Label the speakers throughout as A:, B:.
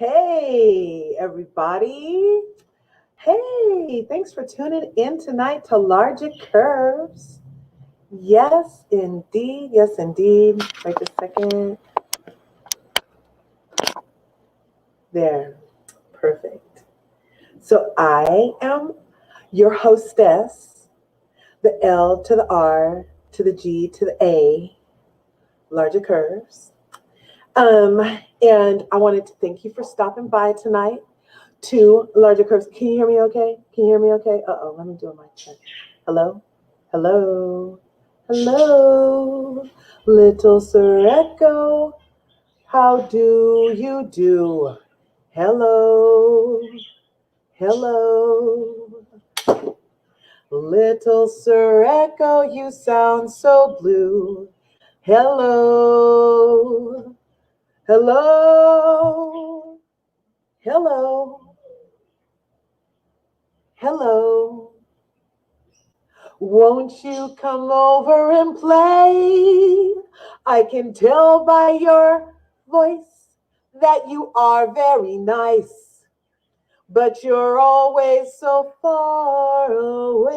A: Hey, everybody. Hey, thanks for tuning in tonight to Larger Curves. Yes, indeed. Yes, indeed. Wait a second. There. Perfect. So I am your hostess, the L to the R to the G to the A, Larger Curves. And I wanted to thank you for stopping by tonight. Two larger curves. Can you hear me okay? Can you hear me okay? Uh-oh, let me do a mic check. Hello? Hello? Hello? Little Sir Echo, how do you do? Hello? Hello? Little Sir Echo, you sound so blue. Hello? Hello? Hello? Hello? Won't you come over and play? I can tell by your voice that you are very nice, but you're always so far away.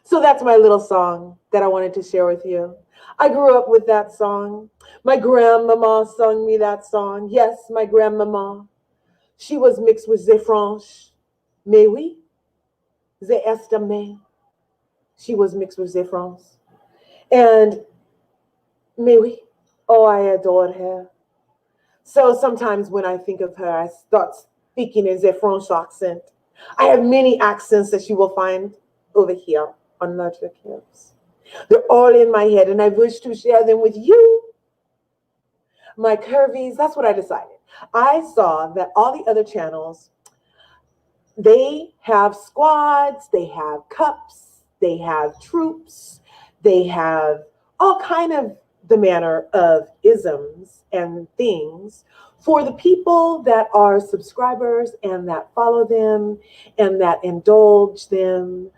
A: So that's my little song that I wanted to share with you. I grew up with that song. My grandmama sung me that song. Yes, my grandmama. She was mixed with the French. Mais oui, the Estame. She was mixed with the France. And mais oui, oh, I adored her. So sometimes when I think of her, I start speaking in the French accent. I have many accents that you will find over here on Larger Curves. They're all in my head, and I wish to share them with you. My curvies, that's what I decided. I saw that all the other channels, they have squads, they have cups, they have troops, they have all kind of the manner of isms and things for the people that are subscribers and that follow them and that indulge them,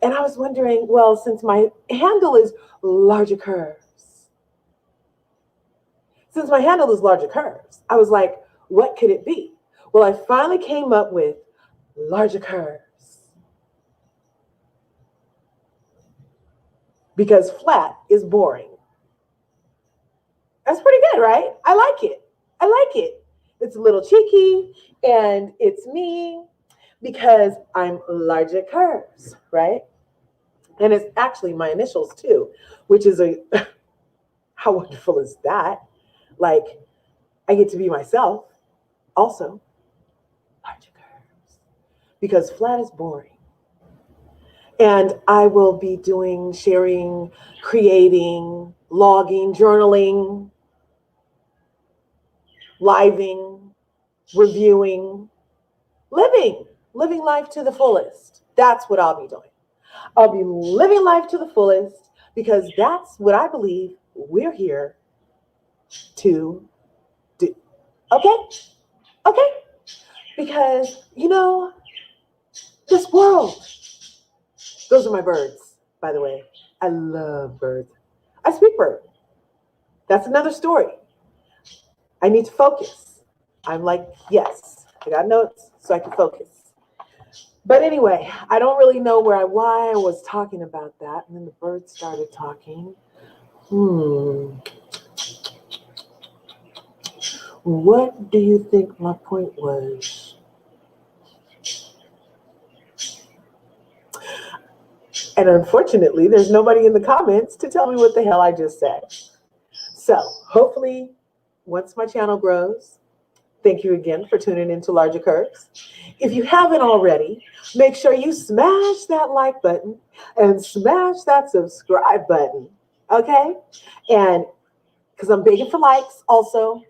A: And I was wondering, well, since my handle is Larger Curves, I was like, what could it be? Well, I finally came up with Larger Curves. Because flat is boring. That's pretty good, right? I like it. It's a little cheeky and it's me because I'm Larger Curves, right? And it's actually my initials too, which is how wonderful is that? Like, I get to be myself also. Larger Curves. Because flat is boring. And I will be doing, sharing, creating, logging, journaling, living, reviewing, living life to the fullest. That's what I'll be doing. I'll be living life to the fullest because that's what I believe we're here to do. Okay? Because, this world, those are my birds, by the way. I love birds. I speak bird. That's another story. I need to focus. I'm like, yes, I got notes so I can focus. But anyway, I don't really know why I was talking about that. And then the birds started talking. What do you think my point was? And unfortunately, there's nobody in the comments to tell me what the hell I just said. So hopefully, once my channel grows, thank you again for tuning into Larger Curves. If you haven't already, make sure you smash that like button and smash that subscribe button, okay? And because I'm begging for likes also.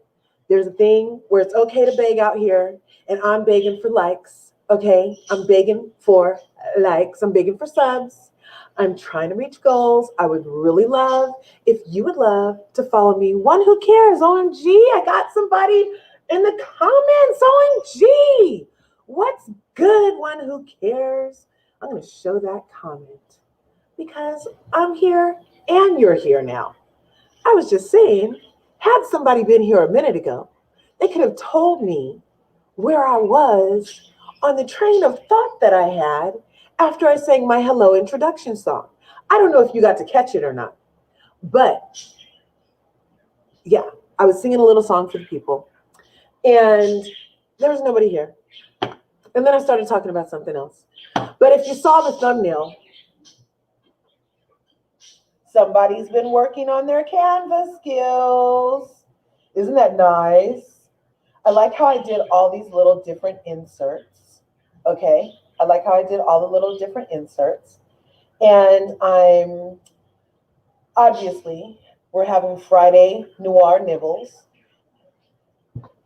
A: There's a thing where it's okay to beg out here, and I'm begging for likes, okay? I'm begging for likes. I'm begging for subs. I'm trying to reach goals. I would really love if you would love to follow me. One who cares, OMG, I got somebody in the comments, OMG. What's good, one who cares? I'm going to show that comment. Because I'm here and you're here now. I was just saying, had somebody been here a minute ago, they could have told me where I was on the train of thought that I had after I sang my hello introduction song. I don't know if you got to catch it or not, but yeah, I was singing a little song for the people and there was nobody here. And then I started talking about something else. But if you saw the thumbnail, somebody's been working on their Canvas skills. Isn't that nice? I like how I did all these little different inserts. Okay, I like how I did all the little different inserts. And obviously, we're having Friday Noir Nibbles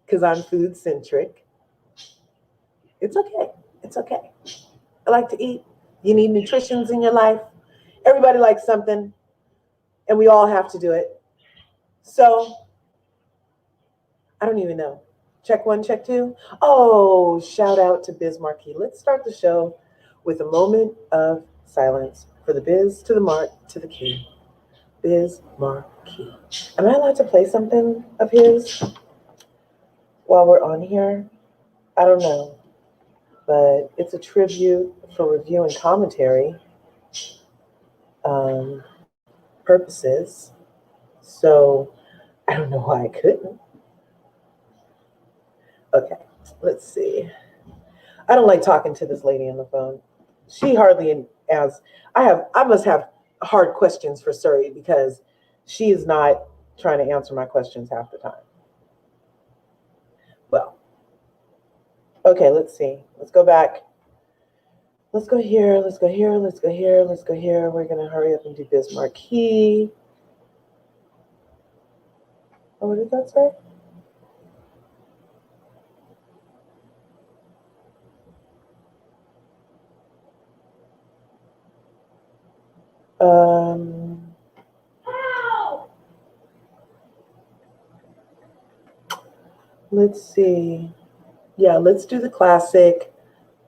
A: because I'm food centric. It's okay. It's okay. I like to eat. You need nutritions in your life. Everybody likes something, and we all have to do it. So, I don't even know. Check one, check two. Oh, shout out to Biz Marquee. Let's start the show with a moment of silence for the Biz to the Mark to the Key. Biz Marquee. Am I allowed to play something of his while we're on here? I don't know, but it's a tribute for review and commentary purposes. So I don't know why I couldn't. Okay, let's see. I don't like talking to this lady on the phone. She hardly as I must have hard questions for Surrey because she is not trying to answer my questions half the time. Well, okay, let's see. Let's go back. Let's go here. Let's go here. Let's go here. Let's go here. We're gonna hurry up and do Biz Marquee. Oh, what did that say? Let's see. Yeah, let's do the classic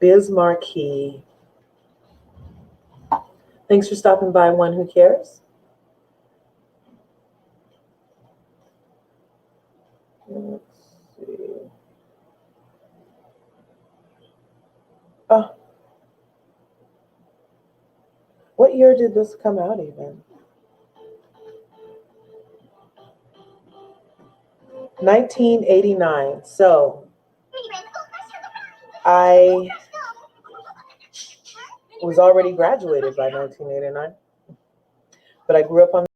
A: Biz Marquee. Thanks for stopping by, One Who Cares. Let's see. Oh, what year did this come out even? 1989. So I was already graduated by 1989, but I grew up on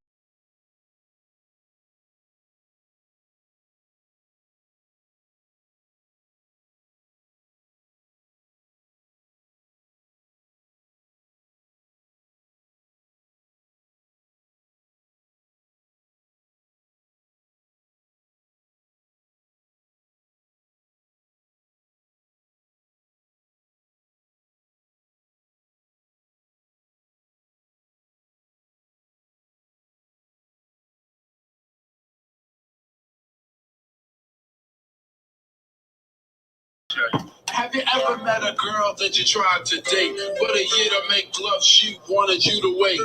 B: Have you ever met a girl that you tried to date, but a year to make love, she wanted you to wait?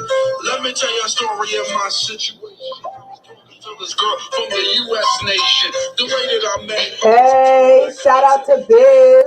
B: Let me tell you a story of my situation. I was talking to this girl from the U.S. nation. The way that I met her.
A: Hey, shout out to Biz.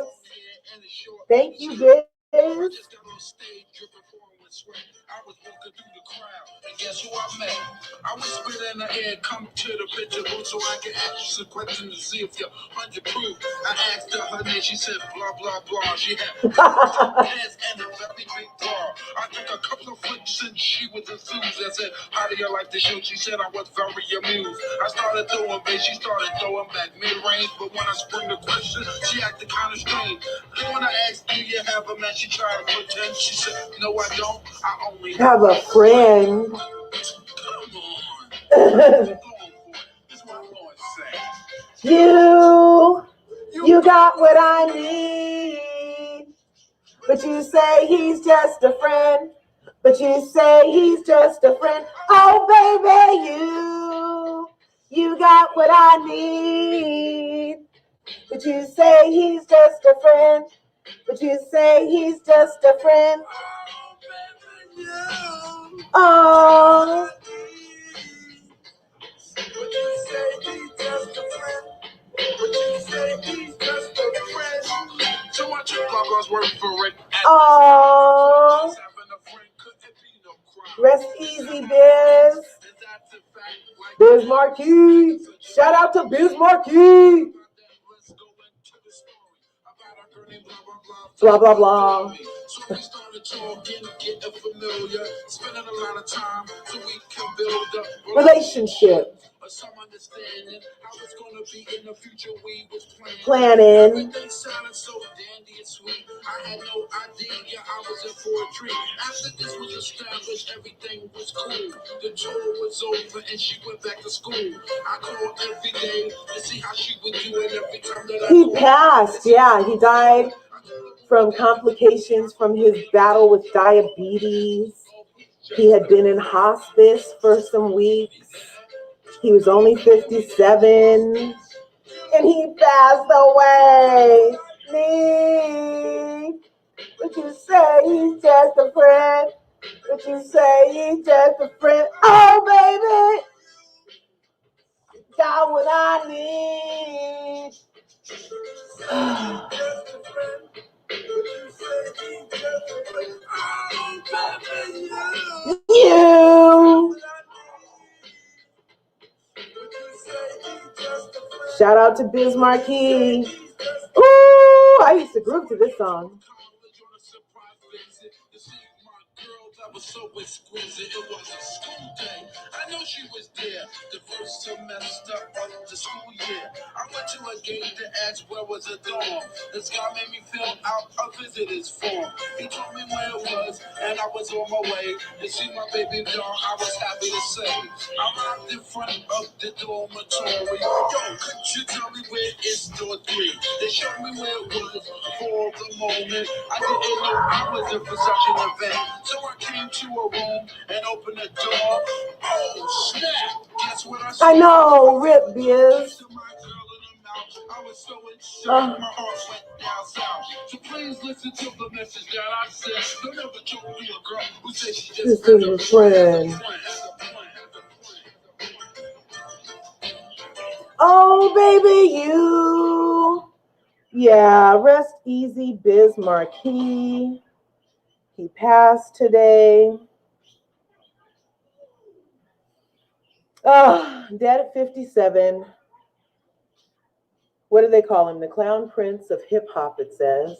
A: Thank you, Biz. I just got on stage dripping pouring with sweat. I was walking through the crowd, and guess who I met? I whispered in the air, come to the picture booth so I can ask you some questions to see if you're 100 proof. I asked her name, she said blah, blah, blah. She had hands and a very big bra. I took a couple of flicks and she was enthused. I said, how do you like the show? She said I was very amused. I started throwing bass, she started throwing back mid-range. But when I sprung the question, she acted kind of strange. Then when I asked, do you have a man? She tried to pretend. She said, no, I don't. I only have a friend. Come on. You got what I need. But you say he's just a friend. But you say he's just a friend. Oh, baby, you got what I need. But you say he's just a friend. But you say he's just a friend. Oh. Oh. Rest easy, Biz. Biz Marquis. Shout out to Biz Marquis. Blah, blah, blah.
B: So we started talking, getting familiar, spending a lot of time so we can build a
A: relationship.
B: Some understanding how it's gonna be in the future. We was
A: planning.
B: Everything sounded so dandy and sweet. I had no idea I was in for a treat. After this was established, everything was cool. The tour was over and she went back to school. I called every day to see how she was doing every time that
A: he passed. Yeah, he died from complications from his battle with diabetes. He had been in hospice for some weeks. He was only 57, and he passed away. Me, would you say he's just a friend? Would you say he's just a friend? Oh, baby, got what I need. You. Shout out to Biz Marquis. Ooh, I used to groove to this song.
B: That was so exquisite, it was a school day. I know she was there the first semester of the school year. I went to a gate to ask where was the dorm. This guy made me fill out a visitor's form. He told me where it was, and I was on my way to see my baby doll. I was happy to say I arrived in front of the dormitory. Yo, could you tell me where is door 3? They showed me where it was for the moment. I didn't know I was in for such an event. So I came to a room and opened the door. Oh, snap! Guess what I saw?
A: I know, Rip Biz.
B: I was so in shock, my heart went down south. So please listen to the message that I said. Don't ever joke to a girl who says she just
A: a friend. Oh, baby, you. Yeah, rest easy, Biz Marquis. He passed today. Oh, dead at 57. What do they call him? The clown prince of hip hop, it says.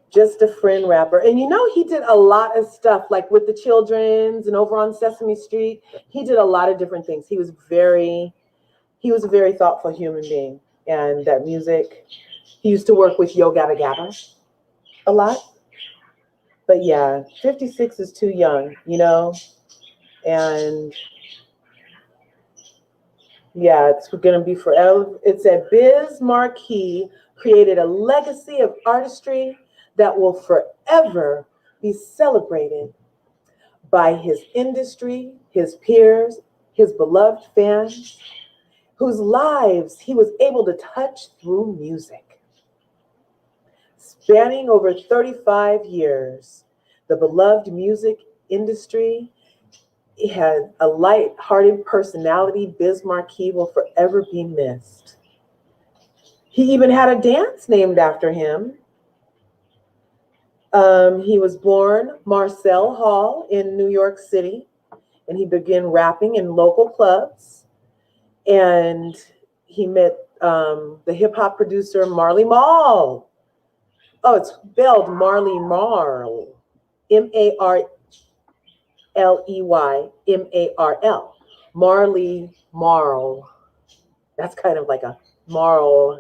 A: Just a friend rapper. And you know, he did a lot of stuff like with the Children's and over on Sesame Street. He did a lot of different things. He was a very thoughtful human being. And that music, he used to work with Yo Gabba Gabba a lot. But yeah, 56 is too young, you know? And yeah, it's going to be forever. It said Biz Marquis created a legacy of artistry that will forever be celebrated by his industry, his peers, his beloved fans, whose lives he was able to touch through music. Spanning over 35 years, the beloved music industry had a light-hearted personality. Biz Marquis will forever be missed. He even had a dance named after him. He was born Marcel Hall in New York City, and he began rapping in local clubs. And he met the hip-hop producer Marley Marl. Oh, it's spelled Marley Marl, Marley Marl, Marley Marl. That's kind of like a Marl.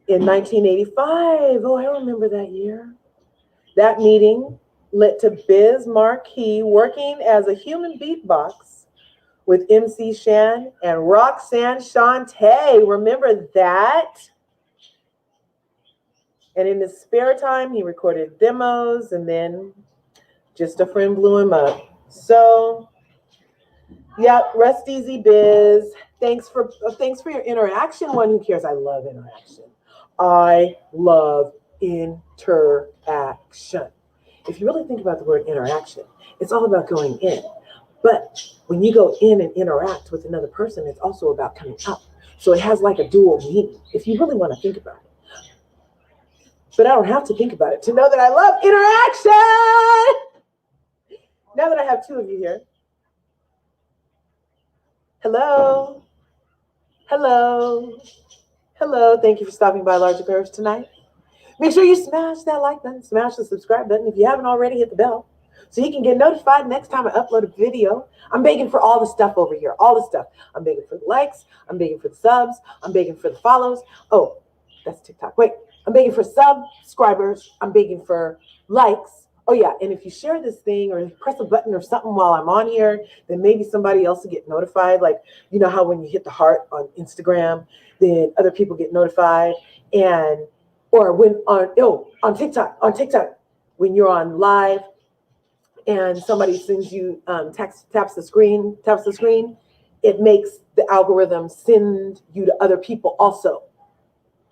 A: In 1985, oh, I remember that year. That meeting led to Biz Marquis working as a human beatbox with MC Shan and Roxanne Shante. Remember that? And in his spare time, he recorded demos, and then Just a Friend blew him up. So, yeah, rest easy, Biz. Thanks for your interaction. One who cares. I love interaction. I love interaction. if you really think about the word interaction, it's all about going in. But when you go in and interact with another person, it's also about coming out. So it has like a dual meaning, if you really want to think about it. But I don't have to think about it to know that I love interaction. Now that I have two of you here. Hello. Hello. Hello. Thank you for stopping by Larger Curves tonight. Make sure you smash that like button, smash the subscribe button. If you haven't already, hit the bell so you can get notified next time I upload a video. I'm begging for all the stuff over here, all the stuff. I'm begging for the likes. I'm begging for the subs. I'm begging for the follows. Oh, that's TikTok. Wait, I'm begging for subscribers. I'm begging for likes. Oh, yeah, and if you share this thing or press a button or something while I'm on here, then maybe somebody else will get notified. Like, you know how when you hit the heart on Instagram, then other people get notified. And or when on TikTok, when you're on live and somebody sends you taps the screen, it makes the algorithm send you to other people also.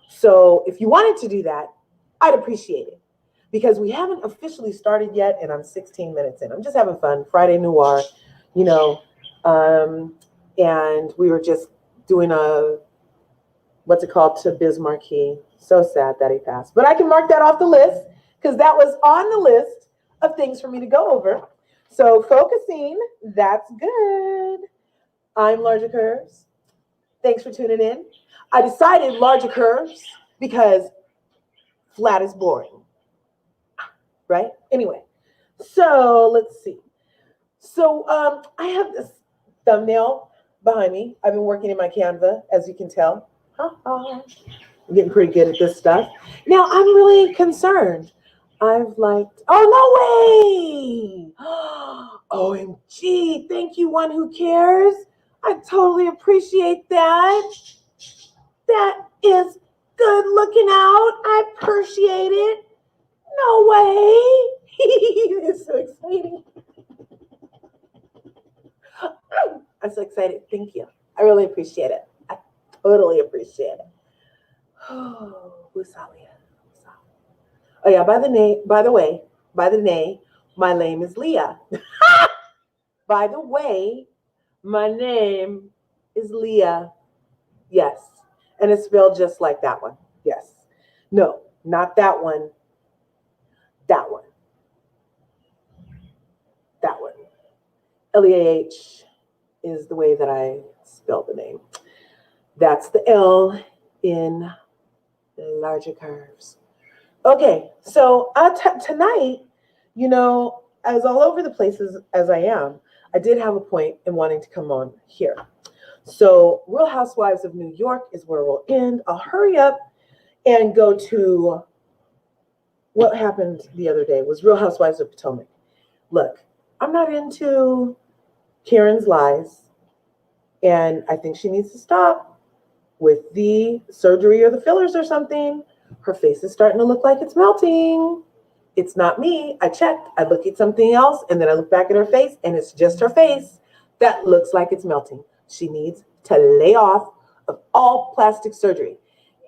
A: So if you wanted to do that, I'd appreciate it, because we haven't officially started yet, and I'm 16 minutes in. I'm just having fun. Friday Noir, you know, and we were just doing what's it called, to Biz Marquis. So sad that he passed. But I can mark that off the list because that was on the list of things for me to go over. So focusing, that's good. I'm Larger Curves. Thanks for tuning in. I decided Larger Curves because flat is boring, right? Anyway, so let's see. So I have this thumbnail behind me. I've been working in my Canva, as you can tell. I'm getting pretty good at this stuff. Now, I'm really concerned. I've liked, oh, no way. OMG, thank you, one who cares. I totally appreciate that. That is good looking out. I appreciate it. No way. It's so exciting. I'm so excited. Thank you. I really appreciate it. I totally appreciate it. Oh, Wusalia. Oh yeah, by the way, my name is Leah. By the way, my name is Leah. Yes. And it's spelled just like that one. Yes. No, not that one. That one. That one. LEAH is the way that I spell the name. That's the L in Larger Curves. Okay, so tonight, you know, as all over the places as I am, I did have a point in wanting to come on here. So Real Housewives of New York is where we'll end. I'll hurry up and go to what happened the other day was Real Housewives of Potomac. Look, I'm not into Karen's lies, and I think she needs to stop with the surgery or the fillers or something. Her face is starting to look like it's melting. It's not me. I checked. I look at something else, and then I look back at her face, and it's just her face that looks like it's melting. She needs to lay off of all plastic surgery.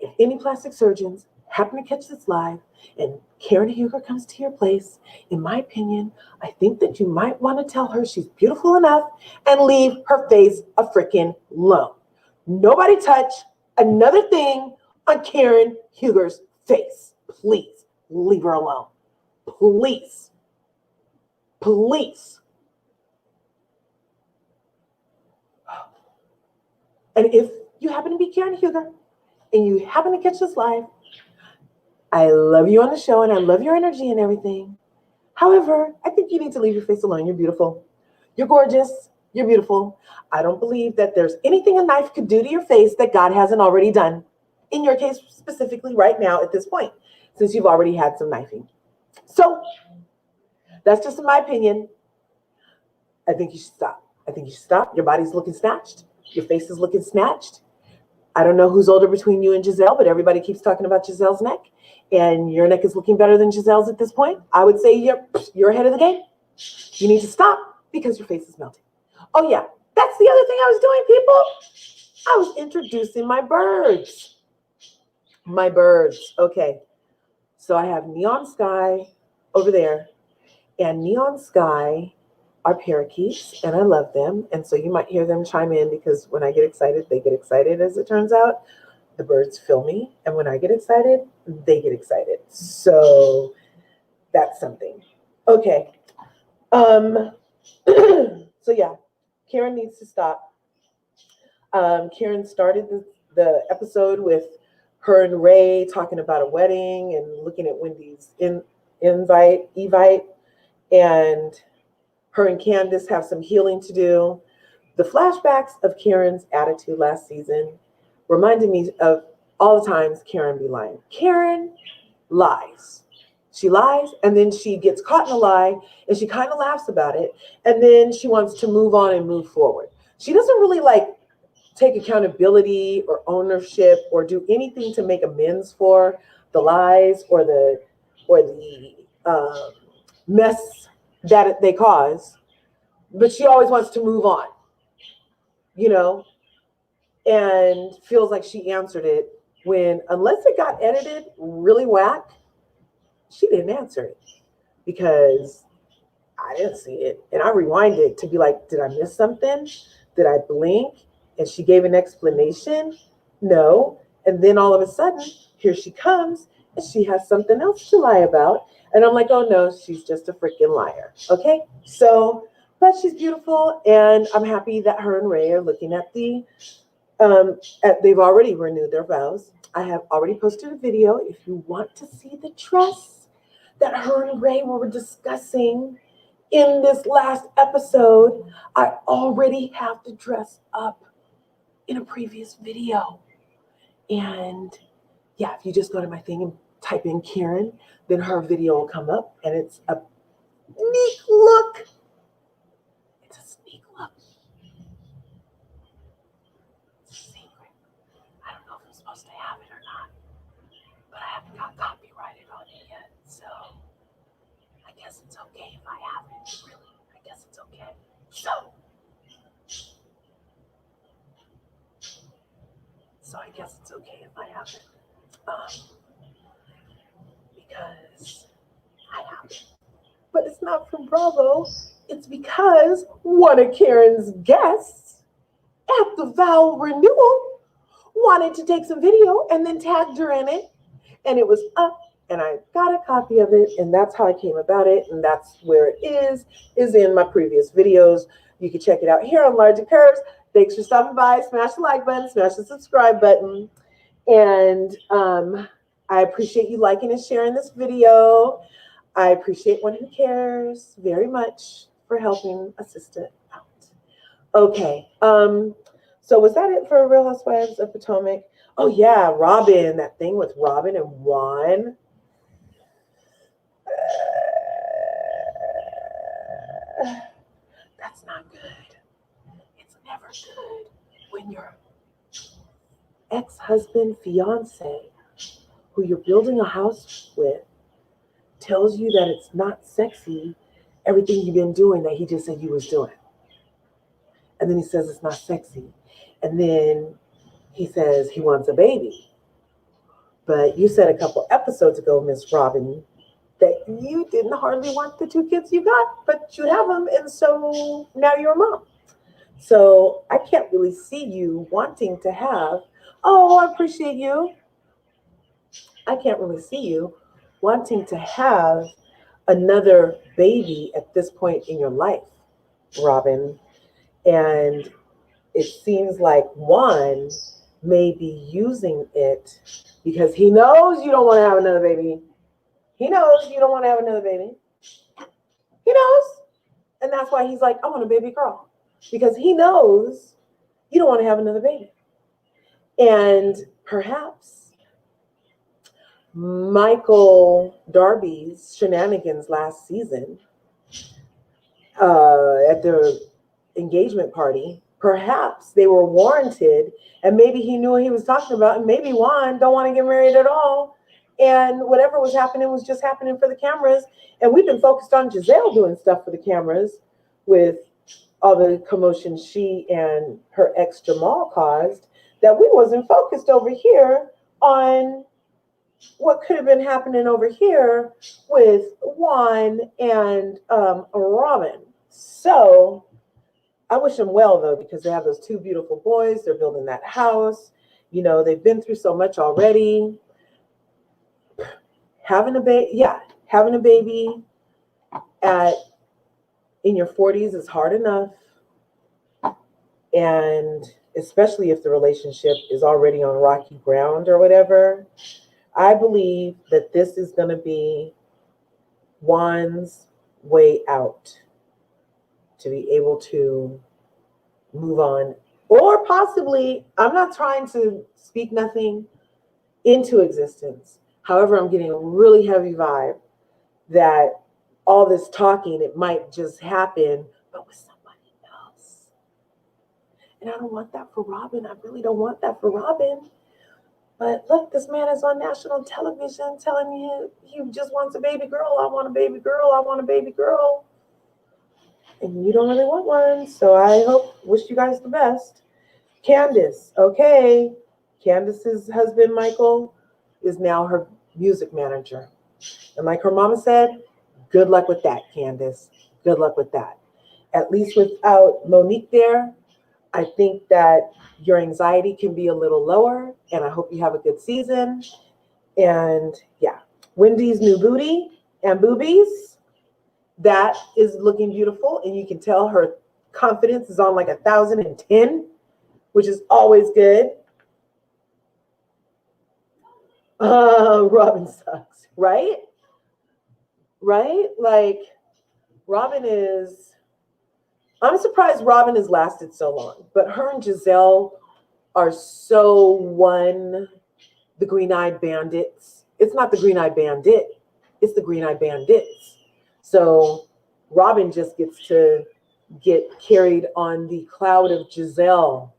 A: If any plastic surgeons happen to catch this live and Karen Huger comes to your place, in my opinion, I think that you might want to tell her she's beautiful enough and leave her face a freaking alone. Nobody touch another thing on Karen Huger's face. Please leave her alone. Please. Please. And if you happen to be Karen Huger and you happen to catch this live, I love you on the show and I love your energy and everything. However, I think you need to leave your face alone. You're beautiful. You're gorgeous. You're beautiful. I don't believe that there's anything a knife could do to your face that God hasn't already done. In your case, specifically right now at this point, since you've already had some knifing. So that's just in my opinion. I think you should stop. I think you should stop. Your body's looking snatched. Your face is looking snatched. I don't know who's older between you and Giselle, but everybody keeps talking about Giselle's neck. And your neck is looking better than Giselle's at this point. I would say you're ahead of the game. You need to stop because your face is melting. Oh, yeah. That's the other thing I was doing, people. I was introducing my birds. My birds. Okay. So I have Neon Sky over there. and Neon Sky are parakeets, and I love them. And so you might hear them chime in because when I get excited, they get excited, as it turns out. The birds fill me, and when I get excited, they get excited. So that's something. Okay. So yeah, Karen needs to stop. Karen started the episode with her and Ray talking about a wedding and looking at Wendy's Evite, and her and Candace have some healing to do. The flashbacks of Karen's attitude last season reminded me of all the times Karen be lying. Karen lies. She lies, and then she gets caught in a lie, and she kind of laughs about it, and then she wants to move on and move forward. She doesn't really take accountability or ownership or do anything to make amends for the lies or the mess that they cause, but she always wants to move on, and feels like she answered it when, unless it got edited really whack, she didn't answer it because I didn't see it. And I rewind it to be like, did I miss something? Did I blink? And she gave an explanation. No. And then all of a sudden, here she comes and she has something else to lie about. And I'm like, oh no, she's just a freaking liar. Okay. So, but she's beautiful. And I'm happy that her and Ray are looking at they've already renewed their vows. I have already posted a video. If you want to see the dress that her and Ray were discussing in this last episode, I already have the dress up in a previous video. And yeah, if you just go to my thing and type in Karen, then her video will come up, and it's a neat look. It's a sneak look. It's a secret. I don't know if I'm supposed to have it or not, but I haven't got copyrighted on it yet, so I guess it's okay if I have it. Really, I guess it's okay. So I guess it's okay if I have it, because I have it. But it's not from Bravo. It's because one of Karen's guests at the vow renewal wanted to take some video and then tagged her in it. And it was up, and I got a copy of it, and that's how I came about it. And that's where it is in my previous videos. You can check it out here on Larger Curves. Thanks for stopping by. Smash the like button, smash the subscribe button. And I appreciate you liking and sharing this video. I appreciate one who cares very much for helping a sister out. Okay, so was that it for Real Housewives of Potomac? Oh yeah, Robin, that thing with Robin and Juan. That's not good. It's never good when your ex-husband, fiance, who you're building a house with, tells you that it's not sexy, everything you've been doing that he just said you was doing. And then he says it's not sexy. And then he says he wants a baby. But you said a couple episodes ago, Miss Robin, that you didn't hardly want the 2 kids you got, but you have them, and so now you're a mom. So I can't really see you wanting to have, oh, I appreciate you. I can't really see you wanting to have another baby at this point in your life, Robin. And it seems like Juan may be using it because he knows you don't want to have another baby. He knows you don't want to have another baby. He knows. And that's why he's like, I want a baby girl. Because he knows you don't want to have another baby. And perhaps Michael Darby's shenanigans last season at their engagement party, perhaps they were warranted, and maybe he knew what he was talking about, and maybe Juan don't want to get married at all, and whatever was happening was just happening for the cameras, and we've been focused on Giselle doing stuff for the cameras with all the commotion she and her ex Jamal caused, that we wasn't focused over here on what could have been happening over here with Juan and Robin. So I wish them well, though, because they have those two beautiful boys. They're building that house. You know, they've been through so much already. Having a baby at in your 40s is hard enough. And especially if the relationship is already on rocky ground or whatever, I believe that this is going to be Juan's way out to be able to move on. Or possibly, I'm not trying to speak nothing into existence. However, I'm getting a really heavy vibe that all this talking, it might just happen, but with somebody else. And I don't want that for Robin. I really don't want that for Robin. But look, this man is on national television telling me he just wants a baby girl. I want a baby girl. I want a baby girl. And you don't really want one. So I wish you guys the best. Candace, okay. Candace's husband, Michael, is now her music manager. And like her mama said, good luck with that, Candace. Good luck with that. At least without Monique there, I think that your anxiety can be a little lower, and I hope you have a good season. And yeah, Wendy's new booty and boobies, that is looking beautiful, and you can tell her confidence is on like 1,010, which is always good. Robin sucks, right? Right? Like, I'm surprised Robin has lasted so long, but her and Giselle are so the green-eyed bandits. It's not the green-eyed bandit, it's the green-eyed bandits. So Robin just gets to get carried on the cloud of Giselle,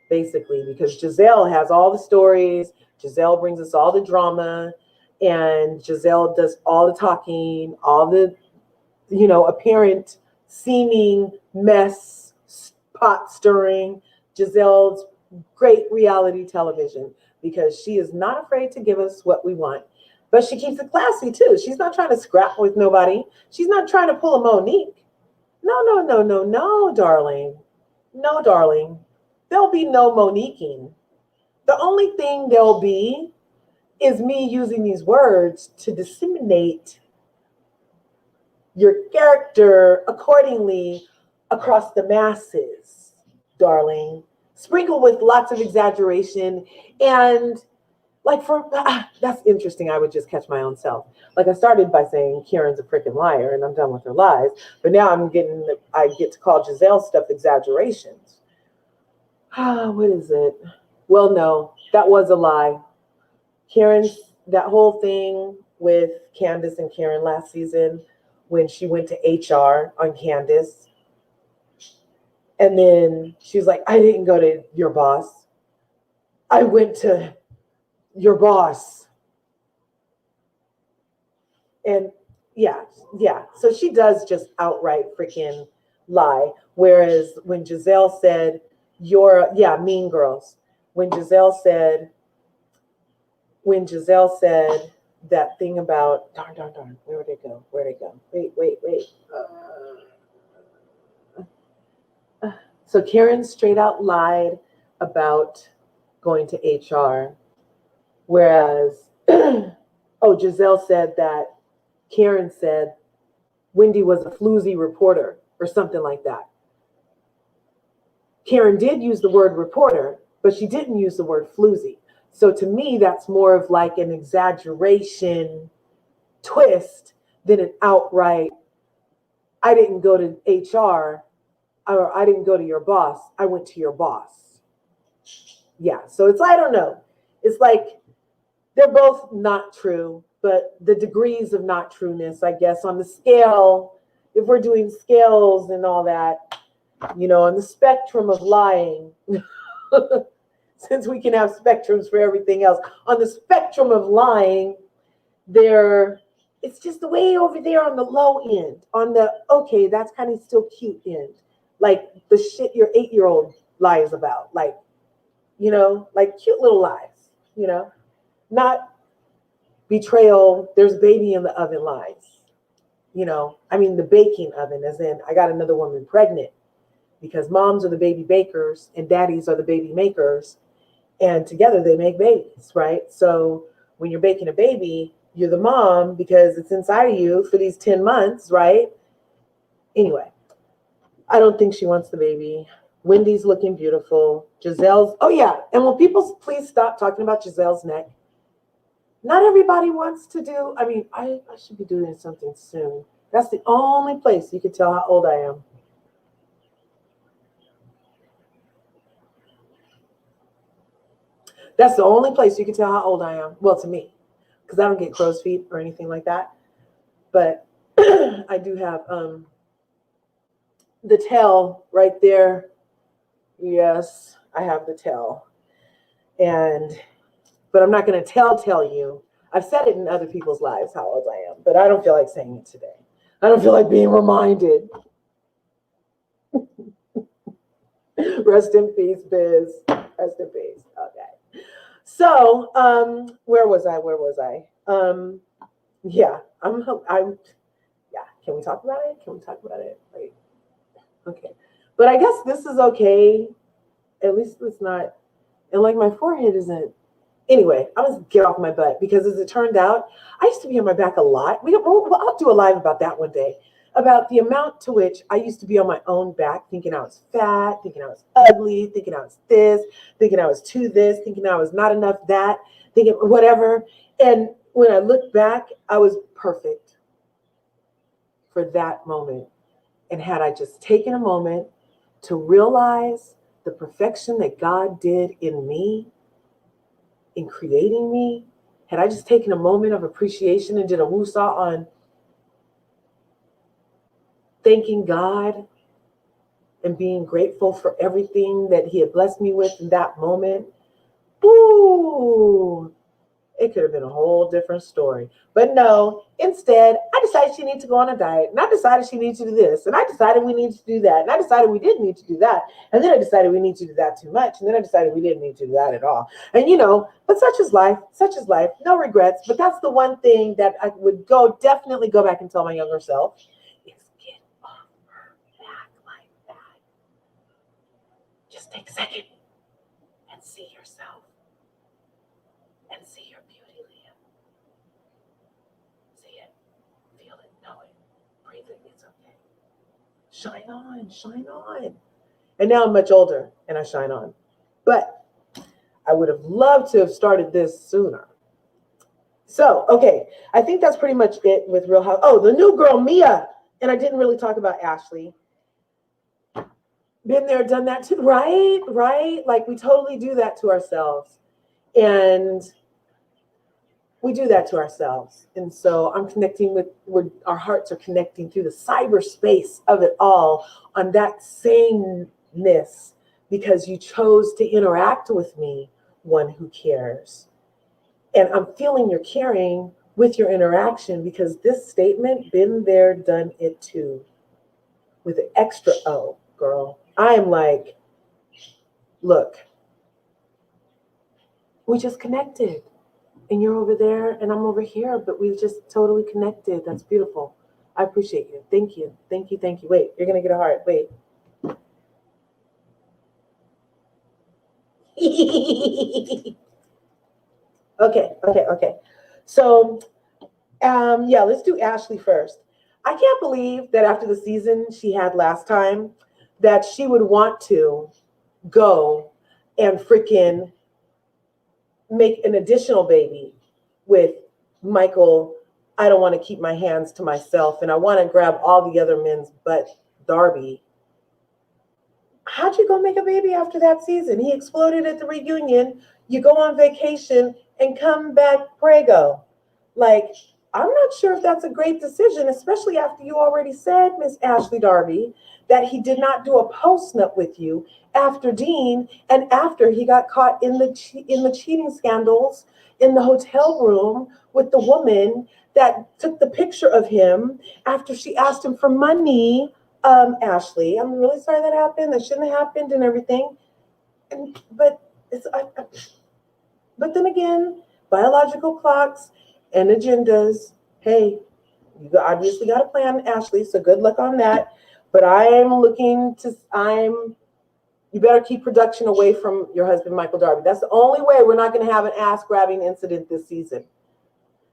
A: basically, because Giselle has all the stories, Giselle brings us all the drama, and Giselle does all the talking, all the, apparent seeming mess, pot stirring. Giselle's great reality television because she is not afraid to give us what we want, but she keeps it classy too. She's not trying to scrap with nobody. She's not trying to pull a Monique. No, darling. No, darling. There'll be no Moniquing. The only thing there'll be is me using these words to disseminate your character accordingly across the masses, darling. Sprinkle with lots of exaggeration. And that's interesting. I would just catch my own self. Like, I started by saying Karen's a freaking liar and I'm done with her lies. But now I get to call Giselle stuff exaggerations. What is it? Well, no, that was a lie. That whole thing with Candace and Karen last season, when she went to HR on Candace. And then she's like, I didn't go to your boss. I went to your boss. And yeah. So she does just outright freaking lie. Whereas when Giselle said, Mean Girls. When Giselle said that thing about, darn, where'd it go? Wait. So Karen straight out lied about going to HR, whereas, Giselle said that Karen said Wendy was a floozy reporter or something like that. Karen did use the word reporter, but she didn't use the word floozy. So to me, that's more of like an exaggeration twist than an outright, I didn't go to HR, or I didn't go to your boss, I went to your boss. Yeah, so I don't know. It's like they're both not true, but the degrees of not trueness, I guess, on the scale, if we're doing scales and all that, on the spectrum of lying, since we can have spectrums for everything else, on the spectrum of lying, it's just the way over there on the low end, on the, okay, that's kind of still cute end. Like the shit your 8-year-old lies about, like cute little lies, not betrayal, there's baby in the oven lies. You know, I mean, the baking oven, as in I got another woman pregnant, because moms are the baby bakers and daddies are the baby makers. And together they make babies, right? So when you're baking a baby, you're the mom because it's inside of you for these 10 months, right? Anyway, I don't think she wants the baby. Wendy's looking beautiful. Giselle's, oh yeah. And will people please stop talking about Giselle's neck? Not everybody wants to do, I mean, I should be doing something soon. That's the only place you can tell how old I am. That's the only place you can tell how old I am. Well, to me, because I don't get crow's feet or anything like that. But I do have the tail right there. Yes, I have the tail. But I'm not going to tell you. I've said it in other people's lives how old I am, but I don't feel like saying it today. I don't feel like being reminded. Rest in peace, Biz. Rest in peace. Okay. So, where was I? Yeah, yeah. Can we talk about it? Like, okay. But I guess this is okay. At least it's not, and like my forehead isn't. Anyway, I was get off my butt because as it turned out, I used to be on my back a lot. I'll do a live about that one day, about the amount to which I used to be on my own back, thinking I was fat, thinking I was ugly, thinking I was this, thinking I was too this, thinking I was not enough that, thinking whatever. And when I look back, I was perfect for that moment. And had I just taken a moment to realize the perfection that God did in me, in creating me, had I just taken a moment of appreciation and did a woosah on thanking God and being grateful for everything that he had blessed me with in that moment, ooh, it could have been a whole different story. But no, instead, I decided she needed to go on a diet. And I decided she needs to do this. And I decided we need to do that. And I decided we didn't need to do that. And then I decided we need to do that too much. And then I decided we didn't need to do that at all. And but such is life. No regrets. But that's the one thing that I would definitely go back and tell my younger self is get off her back like that. Just take a second and see yourself. And see your beauty, Leah. See it, feel it, know it, breathe it, it's okay. Shine on. And now I'm much older and I shine on. But I would have loved to have started this sooner. So, okay, I think that's pretty much it with Real House. Oh, the new girl, Mia. And I didn't really talk about Ashley. Been there, done that too, right? Like we totally do that to ourselves. And we do that to ourselves. And so I'm connecting where our hearts are connecting through the cyberspace of it all on that sameness because you chose to interact with me, one who cares. And I'm feeling your caring with your interaction because this statement, been there, done it too, with an extra O, girl. I am like, look, we just connected. And you're over there and I'm over here, but we've just totally connected. That's beautiful. I appreciate you. Thank you. Wait, you're going to get a heart. Wait. Okay. So, yeah, let's do Ashley first. I can't believe that after the season she had last time, that she would want to go and freaking make an additional baby with Michael. I don't want to keep my hands to myself and I want to grab all the other men's butt, Darby. How'd you go make a baby after that season? He exploded at the reunion. You go on vacation and come back prego. Like, I'm not sure if that's a great decision, especially after you already said, Miss Ashley Darby, that he did not do a post-nup with you after Dean and after he got caught in the cheating scandals in the hotel room with the woman that took the picture of him after she asked him for money. Ashley, I'm really sorry that happened. That shouldn't have happened and everything. But then again, biological clocks and agendas. Hey, you obviously got a plan, Ashley, so good luck on that. But you better keep production away from your husband, Michael Darby. That's the only way we're not going to have an ass-grabbing incident this season,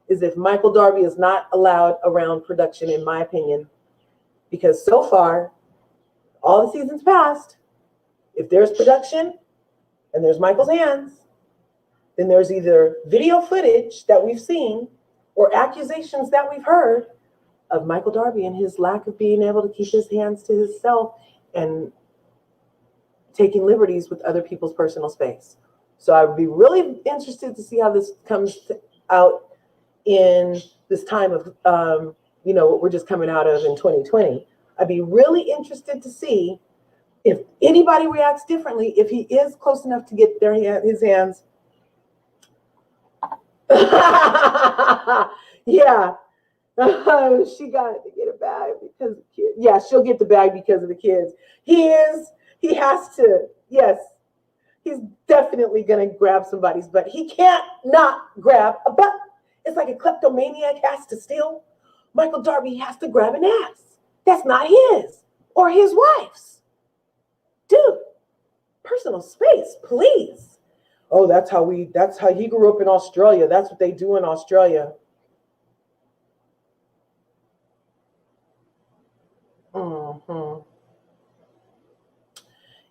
A: is if Michael Darby is not allowed around production, in my opinion. Because so far, all the seasons past, if there's production and there's Michael's hands, then there's either video footage that we've seen or accusations that we've heard of Michael Darby and his lack of being able to keep his hands to himself and taking liberties with other people's personal space. So I would be really interested to see how this comes out in this time of, what we're just coming out of in 2020. I'd be really interested to see if anybody reacts differently, if he is close enough to get his hands. Yeah. She got to get a bag because of the kids. Yeah, she'll get the bag because of the kids. He has to, yes, he's definitely going to grab somebody's butt. He can't not grab a butt. It's like a kleptomaniac has to steal. Michael Darby has to grab an ass. That's not his or his wife's. Dude, personal space, please. Oh, that's how he grew up in Australia. That's what they do in Australia. Mm-hmm.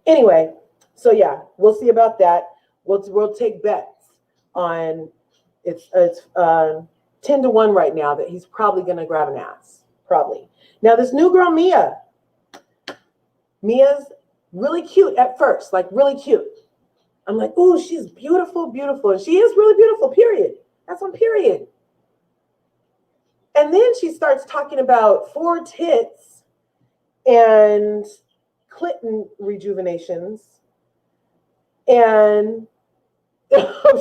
A: Anyway, so yeah, we'll see about that. We'll take bets on it's 10-1 right now that he's probably gonna grab an ass. Probably. Now this new girl, Mia's really cute at first, like really cute. I'm like, ooh, she's beautiful, beautiful. And she is really beautiful, period. That's on period. And then she starts talking about 4 tits and clinton rejuvenations. And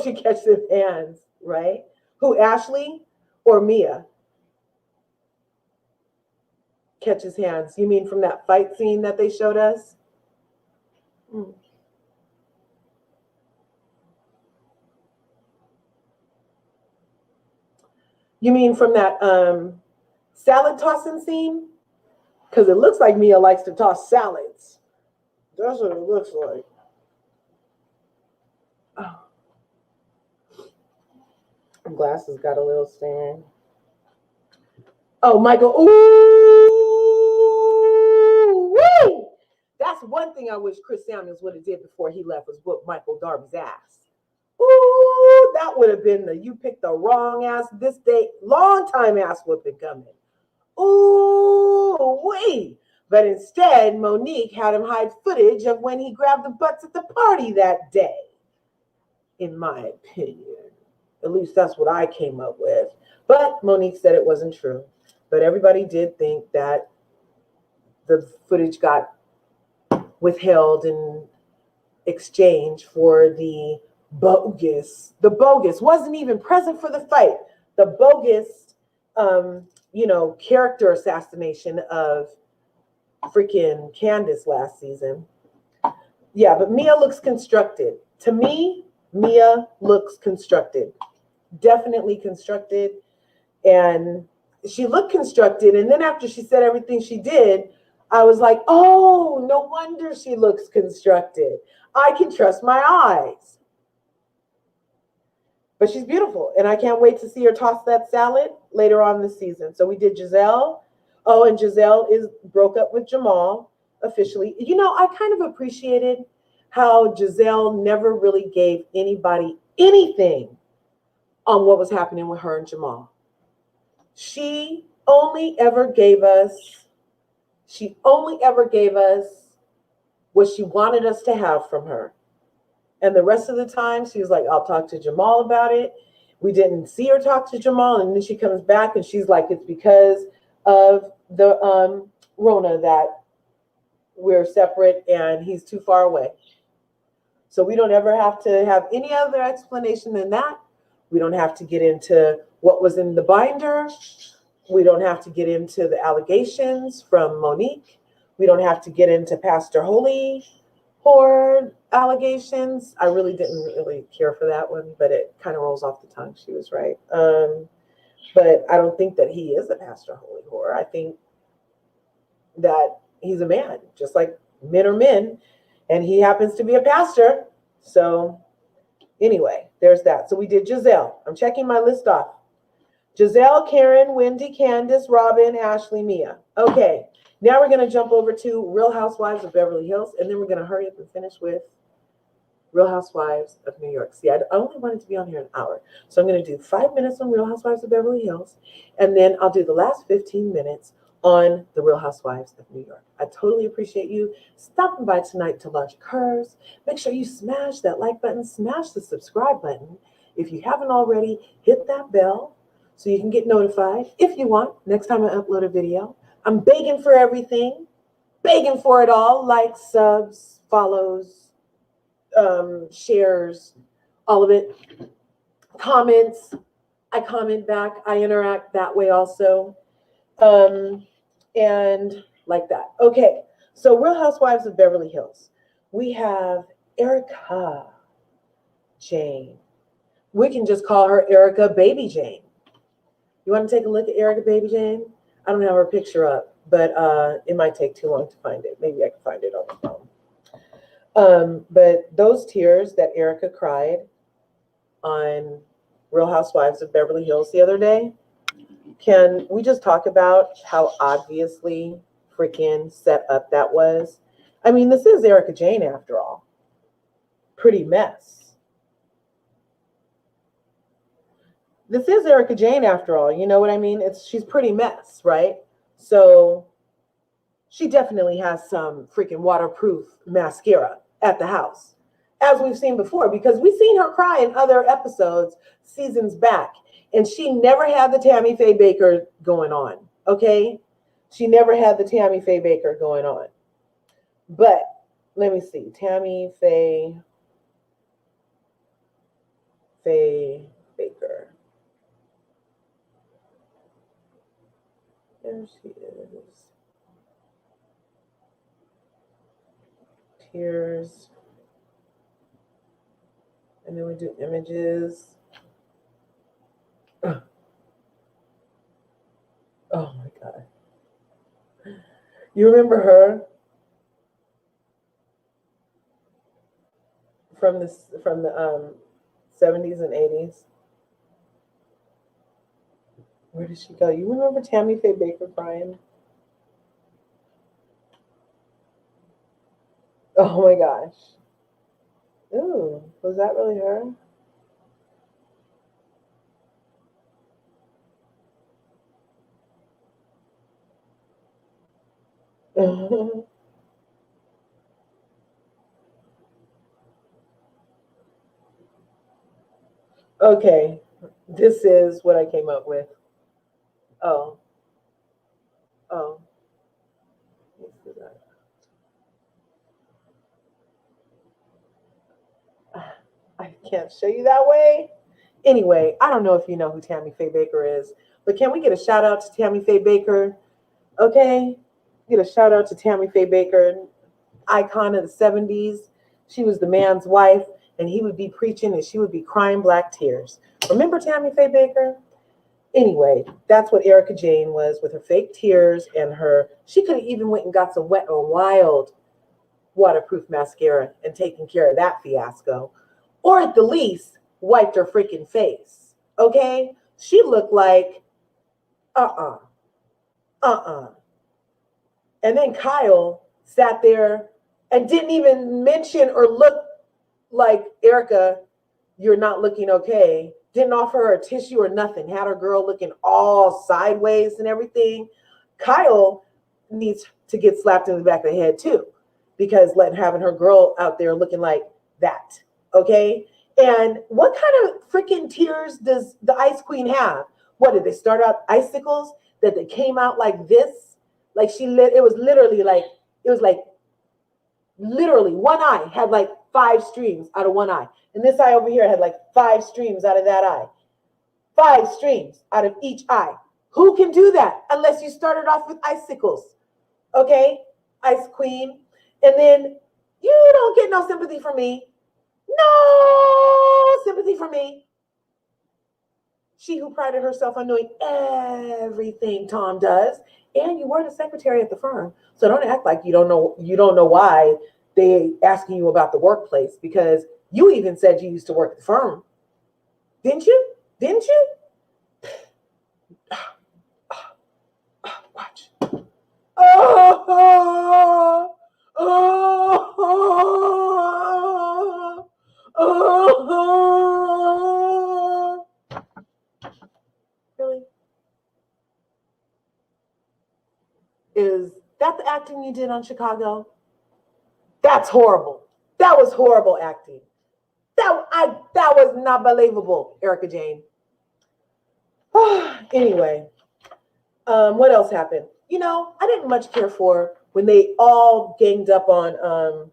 A: she catches hands, right? Who, Ashley or Mia? Catches hands. You mean from that fight scene that they showed us? You mean from that salad tossing scene? Because it looks like Mia likes to toss salads. That's what it looks like. Oh. Glasses got a little stain. Oh, Michael. Ooh, wee! That's one thing I wish Chris Samuels would have did before he left, was whoop Michael Darby's ass. Ooh, that would have been you picked the wrong ass this day. Long time ass whooping coming. Ooh, wee! But instead, Monique had him hide footage of when he grabbed the butts at the party that day. In my opinion. At least that's what I came up with. But Monique said it wasn't true. But everybody did think that the footage got withheld in exchange for the bogus wasn't even present for the fight. The bogus, character assassination of freaking Candace last season. Yeah, but Mia looks constructed. To me, Mia looks constructed. Definitely constructed. And she looked constructed. And then after she said everything she did, I was like, oh, no wonder she looks constructed. I can trust my eyes. But she's beautiful. And I can't wait to see her toss that salad later on this season. So we did Giselle. Oh, and Giselle broke up with Jamal officially. I kind of appreciated how Giselle never really gave anybody anything on what was happening with her and Jamal. She only ever gave us what she wanted us to have from her. And the rest of the time, she was like, I'll talk to Jamal about it. We didn't see her talk to Jamal. And then she comes back and she's like, it's because of the Rona that we're separate and he's too far away. So we don't ever have to have any other explanation than that. We don't have to get into what was in the binder. We don't have to get into the allegations from Monique. We don't have to get into Pastor Holy Horde allegations. I really didn't care for that one, but it kind of rolls off the tongue. She was right. But I don't think that he is a pastor holy whore. I think that he's a man, just like men are men, and he happens to be a pastor. So anyway, there's that. So we did Giselle. I'm checking my list off. Giselle, Karen, Wendy, Candace, Robin, Ashley, Mia. Okay, now we're going to jump over to Real Housewives of Beverly Hills, and then we're going to hurry up and finish with Real Housewives of New York. See, I only wanted to be on here an hour. So I'm going to do 5 minutes on Real Housewives of Beverly Hills, and then I'll do the last 15 minutes on the Real Housewives of New York. I totally appreciate you stopping by tonight to Logic Curves. Make sure you smash that like button, smash the subscribe button. If you haven't already, hit that bell so you can get notified if you want next time I upload a video. I'm begging for everything, begging for it all, likes, subs, follows, shares, all of it. Comments, I comment back, I interact that way also. And like that. Okay, so Real Housewives of Beverly Hills. We have Erika Jane. We can just call her Erika Baby Jane. You want to take a look at Erika Baby Jane? I don't have her picture up, but it might take too long to find it. Maybe I can find it on the phone. But those tears that Erika cried on Real Housewives of Beverly Hills the other day, can we just talk about how obviously freaking set up that was? I mean, this is Erika Jane after all. Pretty mess. This is Erika Jane after all. You know what I mean? She's pretty mess, right? So she definitely has some freaking waterproof mascara at the house, as we've seen before, because we've seen her cry in other episodes seasons back. And she never had the Tammy Faye Baker going on, okay? She never had the Tammy Faye Baker going on. But let me see. Tammy Faye Baker. There she is. Tears. And then we do images. Oh my God. You remember her from the 70s and 80s? Where did she go? You remember Tammy Faye Baker crying? Oh my gosh. Ooh, was that really her? Okay, this is what I came up with. Oh. Let's do that. I can't show you that way. Anyway, I don't know if you know who Tammy Faye Baker is, but can we get a shout out to Tammy Faye Baker? Okay, get a shout out to Tammy Faye Baker, icon of the 70s. She was the man's wife, and he would be preaching and she would be crying black tears. Remember Tammy Faye Baker? Anyway, that's what Erika Jane was with her fake tears and she could have even went and got some Wet n Wild waterproof mascara and taken care of that fiasco. Or at the least, wiped her freaking face. Okay? She looked like, uh-uh. And then Kyle sat there and didn't even mention or look like, Erika, you're not looking okay. Didn't offer her a tissue or nothing. Had her girl looking all sideways and everything. Kyle needs to get slapped in the back of the head too, because having her girl out there looking like that. Okay? And what kind of freaking tears does the Ice Queen have? What, did they start out icicles that they came out like this? Like it was literally one eye had like 5 streams out of one eye. And this eye over here had like 5 streams out of that eye. 5 streams out of each eye. Who can do that unless you started off with icicles? Okay, Ice Queen. And then you don't get no sympathy from me. No sympathy from me. She who prided herself on knowing everything Tom does. And you were the secretary at the firm. So don't act like you don't know why they asking you about the workplace, because you even said you used to work at the firm. Didn't you? Didn't you? Watch. Oh, oh, oh, oh. Really? Is that the acting you did on Chicago? That's horrible. That was horrible acting. That was not believable, Erika Jane. Anyway, what else happened? You know, I didn't much care for when they all ganged up on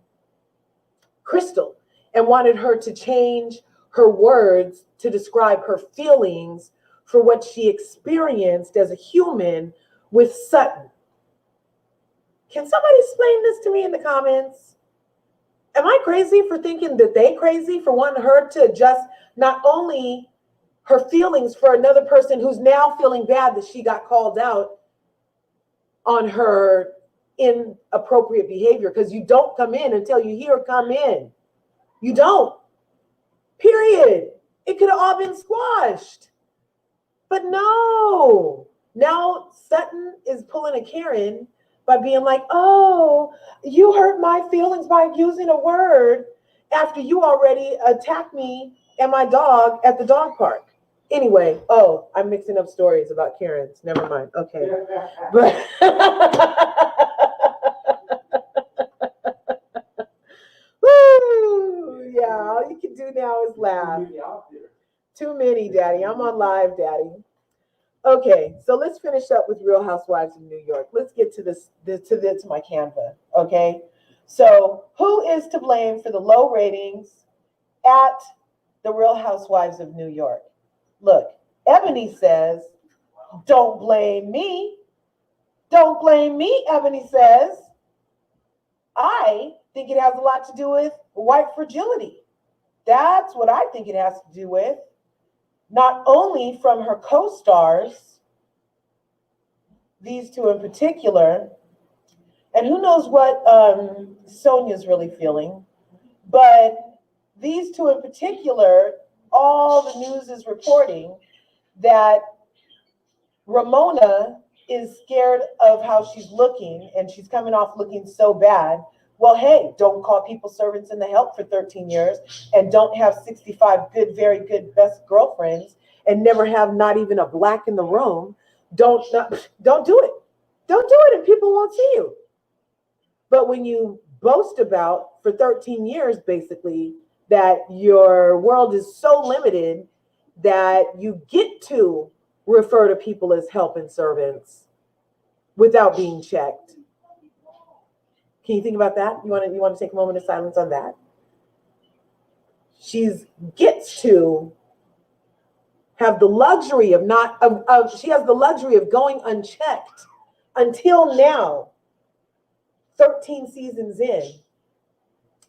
A: Crystal and wanted her to change her words to describe her feelings for what she experienced as a human with Sutton. Can somebody explain this to me in the comments? Am I crazy for thinking that they crazy for wanting her to adjust not only her feelings for another person who's now feeling bad that she got called out on her inappropriate behavior? Because you don't come in until you hear come in. You don't. Period. It could have all been squashed. But no. Now Sutton is pulling a Karen by being like, oh, you hurt my feelings by using a word after you already attacked me and my dog at the dog park. Anyway, oh, I'm mixing up stories about Karens. Never mind. Okay. But woo, yeah, all you can do now is laugh. Too many, Daddy. I'm on live, Daddy. Okay, so let's finish up with Real Housewives of New York. Let's get to to my Canva. Okay, so who is to blame for the low ratings at the Real Housewives of New York? Look, Ebony says, don't blame me. Don't blame me, Ebony says. I think it has a lot to do with white fragility. That's what I think it has to do with. Not only from her co-stars, these two in particular, and who knows what Sonia's really feeling, but these two in particular, all the news is reporting that Ramona is scared of how she's looking, and she's coming off looking so bad. Well, hey, don't call people servants in the help for 13 years and don't have 65 good, very good, best girlfriends and never have not even a black in the room. Don't do it. Don't do it and people won't see you. But when you boast about for 13 years, basically, that your world is so limited that you get to refer to people as help and servants without being checked. Can you think about that? You want to take a moment of silence on that? She gets to have the luxury she has the luxury of going unchecked until now, 13 seasons in.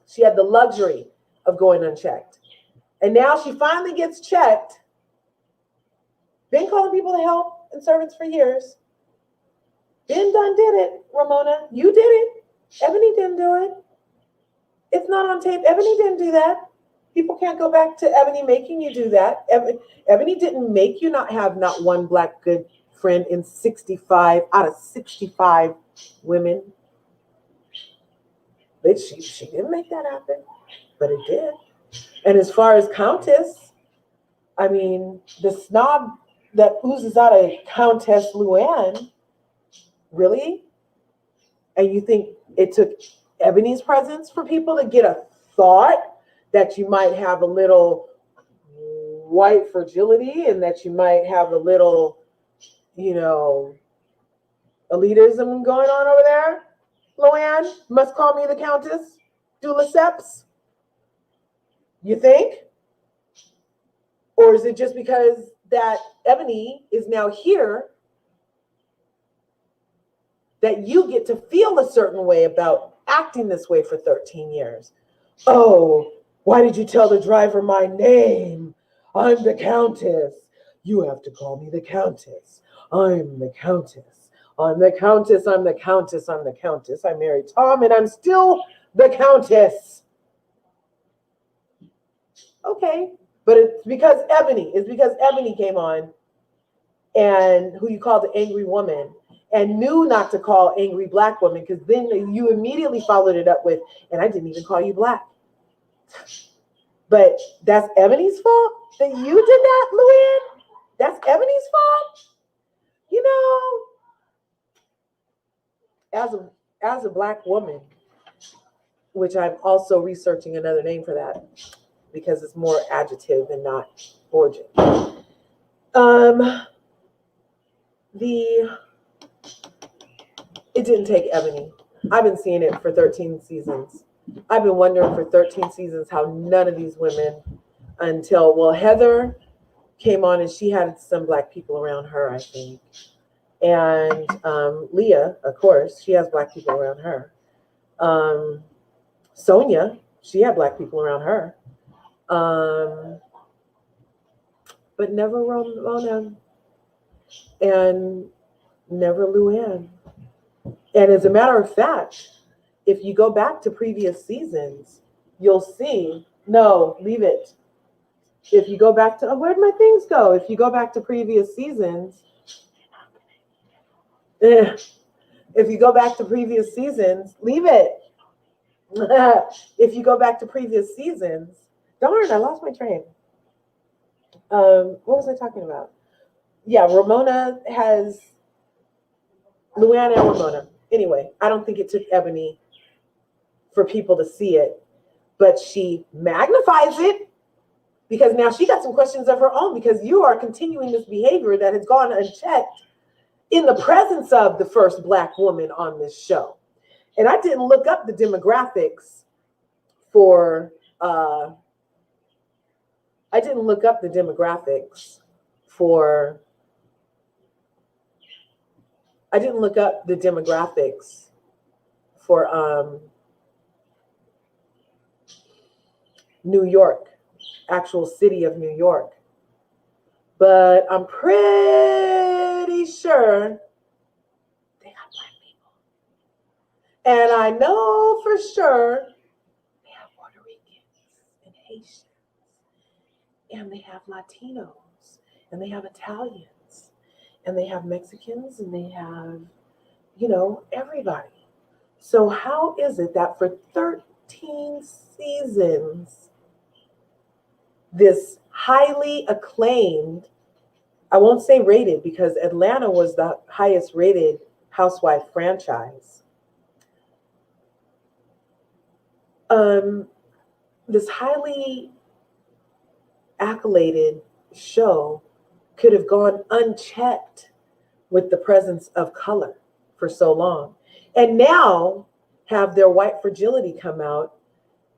A: She had the luxury of going unchecked. And now she finally gets checked. Been calling people to help and servants for years. Been done did it, Ramona. You did it. Ebony didn't do it. It's not on tape. Ebony didn't do that. People can't go back to Ebony making you do that. Ebony didn't make you not have not one black good friend in 65 out of 65 women. But she didn't make that happen, but it did. And as far as Countess, I mean, the snob that oozes out of Countess Luann, really? And you think it took Ebony's presence for people to get a thought that you might have a little white fragility and that you might have a little, elitism going on over there? Luann, must call me the Countess du Lesseps? You think? Or is it just because that Ebony is now here that you get to feel a certain way about acting this way for 13 years? Oh, why did you tell the driver my name? I'm the Countess. You have to call me the Countess. I'm the Countess. I'm the Countess. I'm the Countess. I'm the Countess. I married Tom and I'm still the Countess. Okay. But it's because Ebony. It's because Ebony came on, and who you called the angry woman, and knew not to call angry black woman, because then you immediately followed it up with, and I didn't even call you black. But that's Ebony's fault that you did that, Luann? That's Ebony's fault? You know, as a black woman, which I'm also researching another name for that because it's more adjective and not origin. It didn't take Ebony. I've been seeing it for 13 seasons. I've been wondering for 13 seasons how none of these women until, well, Heather came on and she had some black people around her, I think. And Leah, of course, she has black people around her. Sonia, she had black people around her. But never Ramona and never Luann. And as a matter of fact, if you go back to previous seasons, you'll see, no, leave it. If you go back to, where'd my things go? If you go back to previous seasons, if you go back to previous seasons, leave it. If you go back to previous seasons, darn, I lost my train. What was I talking about? Yeah, Ramona has Luann and Ramona. Anyway, I don't think it took Ebony for people to see it, but she magnifies it because now she got some questions of her own, because you are continuing this behavior that has gone unchecked in the presence of the first black woman on this show. And I didn't look up the demographics for New York, actual city of New York. But I'm pretty sure they got black people. And I know for sure they have Puerto Ricans and Haitians. And they have Latinos. And they have Italians. And they have Mexicans. And they have, everybody. So how is it that for 13 seasons, this highly acclaimed, I won't say rated because Atlanta was the highest rated Housewife franchise. This highly accoladed show could have gone unchecked with the presence of color for so long. And now have their white fragility come out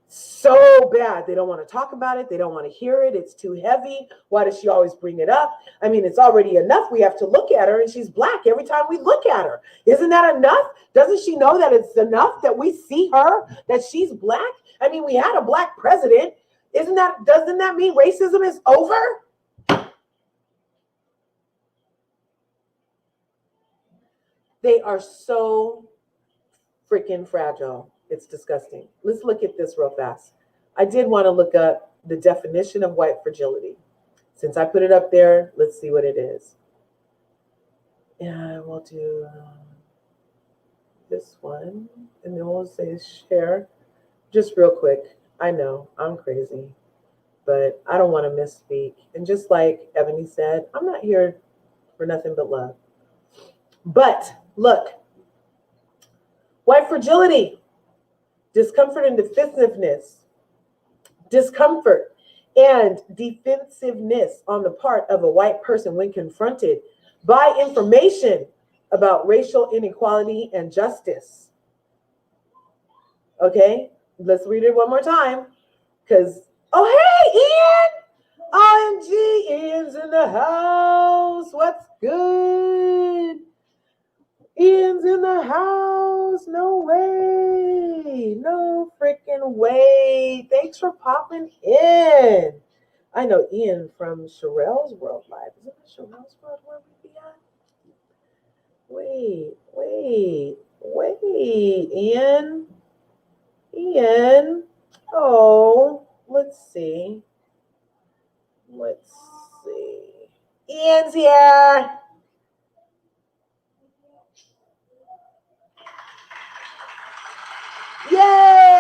A: so bad. They don't want to talk about it. They don't want to hear it. It's too heavy. Why does she always bring it up? I mean, it's already enough. We have to look at her and she's black every time we look at her. Isn't that enough? Doesn't she know that it's enough that we see her, that she's black? I mean, we had a black president. Doesn't that mean racism is over? They are so freaking fragile. It's disgusting. Let's look at this real fast. I did want to look up the definition of white fragility. Since I put it up there, let's see what it is. And we'll do this one. And then we'll say share. Just real quick. I know, I'm crazy. But I don't want to misspeak. And just like Ebony said, I'm not here for nothing but love. But look. White fragility. Discomfort and defensiveness. Discomfort and defensiveness on the part of a white person when confronted by information about racial inequality and justice. Okay, let's read it one more time. Because, oh, hey, Ian! OMG, Ian's in the house. What's good? Ian's in the house. No way. No freaking way. Thanks for popping in. I know Ian from Sherelle's World Live. Isn't it Sherelle's World where we be at? Wait, Ian. Oh, let's see. Ian's here. Yay!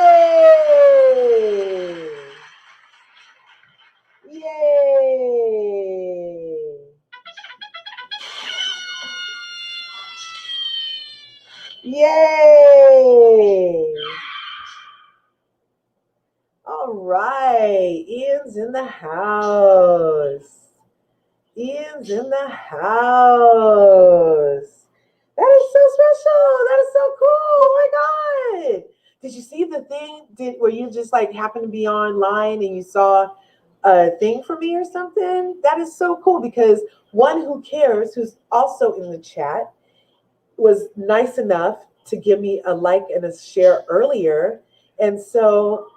A: Yay! All right, Ian's in the house. That is so special. That is so cool. Oh my God. Did you see the thing where you just like happened to be online and you saw a thing for me or something? That is so cool because one who cares, who's also in the chat, was nice enough to give me a like and a share earlier. And so,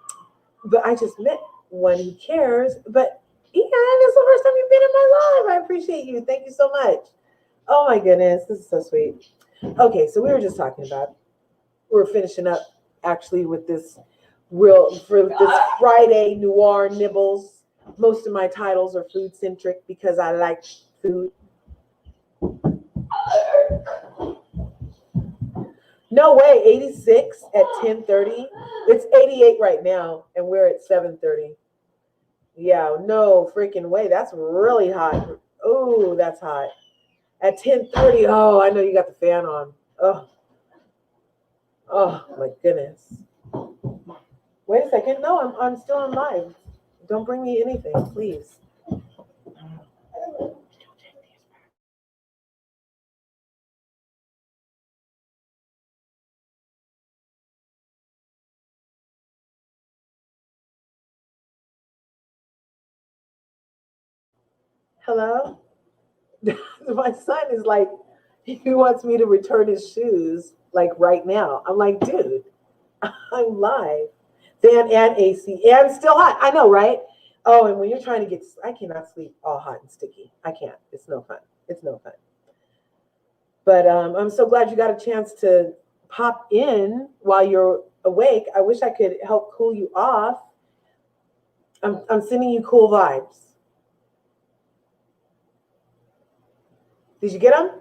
A: but I just met one who cares. But Ian, it's the first time you've been in my life. I appreciate you. Thank you so much. Oh my goodness, this is so sweet. Okay, so we were just talking about, we're finishing up actually with this Friday Noir Nibbles. Most of my titles are food centric because I like food. No way, 86 at 10:30. It's 88 right now, and we're at 7:30. Yeah, no freaking way. That's really hot. Oh, that's hot. At 10:30, oh, I know you got the fan on. Oh my goodness. Wait a second. No, I'm still on live. Don't bring me anything, please. Hello? My son is like, he wants me to return his shoes like right now. I'm like, dude, I'm live. Fan and AC and still hot. I know, right? Oh, and when you're trying to get, I cannot sleep all hot and sticky. I can't. It's no fun. But I'm so glad you got a chance to pop in while you're awake. I wish I could help cool you off. I'm sending you cool vibes. Did you get them?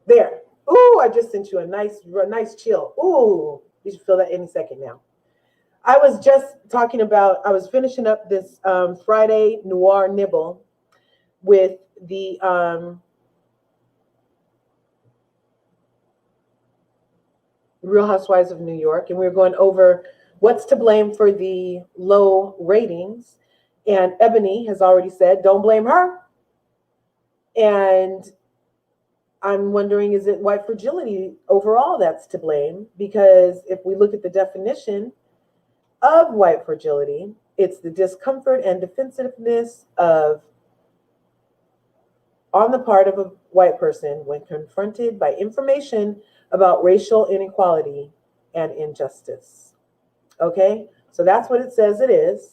A: There. Ooh, I just sent you a nice chill. Ooh, you should feel that any second now. I was just talking about, I was finishing up this Friday Noir Nibble with the Real Housewives of New York, and we were going over what's to blame for the low ratings. And Ebony has already said, don't blame her. And I'm wondering, is it white fragility overall that's to blame? Because if we look at the definition of white fragility, it's the discomfort and defensiveness on the part of a white person when confronted by information about racial inequality and injustice. Okay, so that's what it says it is.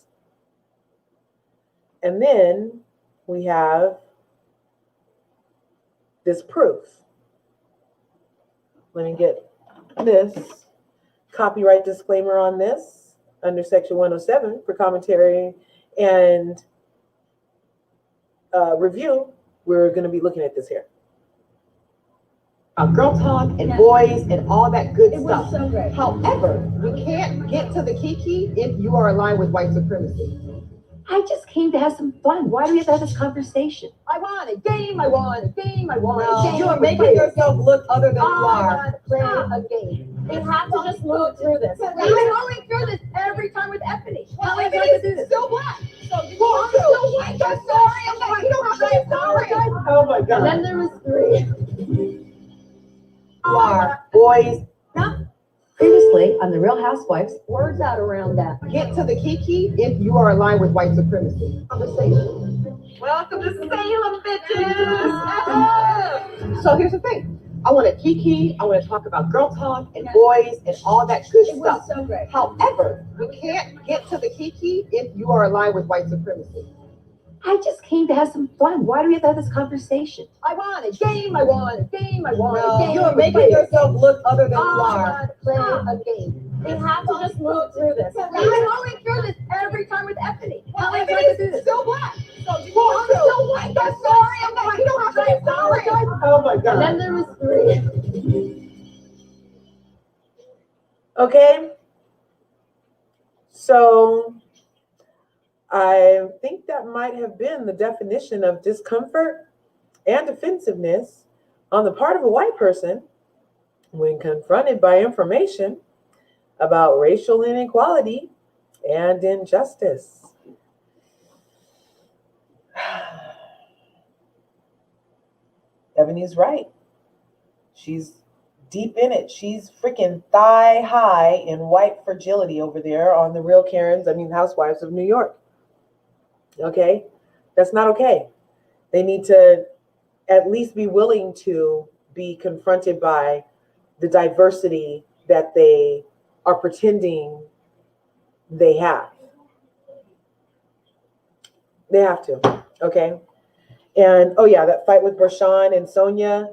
A: And then we have this proof. Let me get this copyright disclaimer on this under section 107 for commentary and review. We're going to be looking at this here.
C: Girl talk and boys and all that good stuff.
D: So great.
C: However, we can't get to the kiki if you are aligned with white supremacy.
D: I just came to have some fun. Why do we have to have this conversation?
C: I want a game. I want a game. I want a game.
D: You are
C: making yourself look other than you
D: I
C: are.
D: want to play a game. We have to just move through this.
C: We're going through this every time with Ebony.
D: How are we
C: Ebony
D: going to do
C: is
D: this?
C: still black. So you are still white. You're sorry. I'm like, you don't have to be sorry.
A: Oh my God.
D: And then there was 3.
C: You are boys.
D: Previously on the Real Housewives,
C: Words out around that. Get to the kiki if you are aligned with white supremacy. Conversation. Welcome to Salem, bitches. So here's the thing. I want to kiki. I want to talk about girl talk and boys and all that good
D: It
C: stuff.
D: was so great.
C: However, we can't get to the kiki if you are aligned with white supremacy.
D: I just came to have some fun. Why do we have to have this conversation?
C: I want a game. I want a game. I want a game.
A: You're making yourself look other than you
C: I
A: are.
C: want to play a game.
D: We have to just move through this.
C: I'm going through this every time with Ebony.
D: How many
C: Ebony
D: times do
C: is
D: this?
C: still black. So I'm still white. I'm sorry. I'm not. You don't have to be sorry.
A: Oh my
D: And
A: God.
D: then there was 3.
A: Okay. So I think that might have been the definition of discomfort and defensiveness on the part of a white person when confronted by information about racial inequality and injustice. Ebony's right. She's deep in it. She's freaking thigh high in white fragility over there on the Real Karens, Housewives of New York. Okay? That's not okay. They need to at least be willing to be confronted by the diversity that they are pretending they have. They have to, okay? And, oh yeah, that fight with Bershawn and Sonia.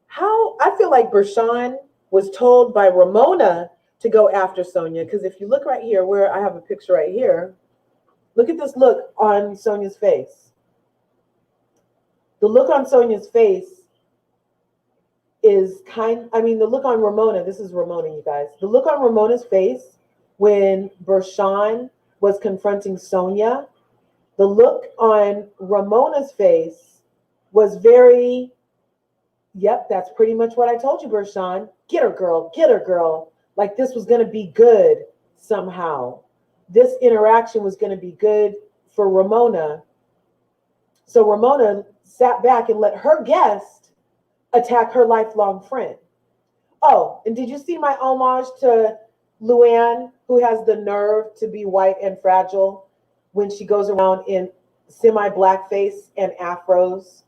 A: How, I feel like Bershawn was told by Ramona to go after Sonia, because if you look right here, where I have a picture right here, look at this look on Sonia's face. The look on Sonia's face is the look on Ramona, this is Ramona, you guys. The look on Ramona's face when Bershawn was confronting Sonia, the look on Ramona's face was very, yep, that's pretty much what I told you, Bershawn. Get her, girl, get her, girl. Like this was going to be good somehow. This interaction was going to be good for Ramona. So Ramona sat back and let her guest attack her lifelong friend. Oh, and did you see my homage to Luann, who has the nerve to be white and fragile when she goes around in semi-blackface and afros?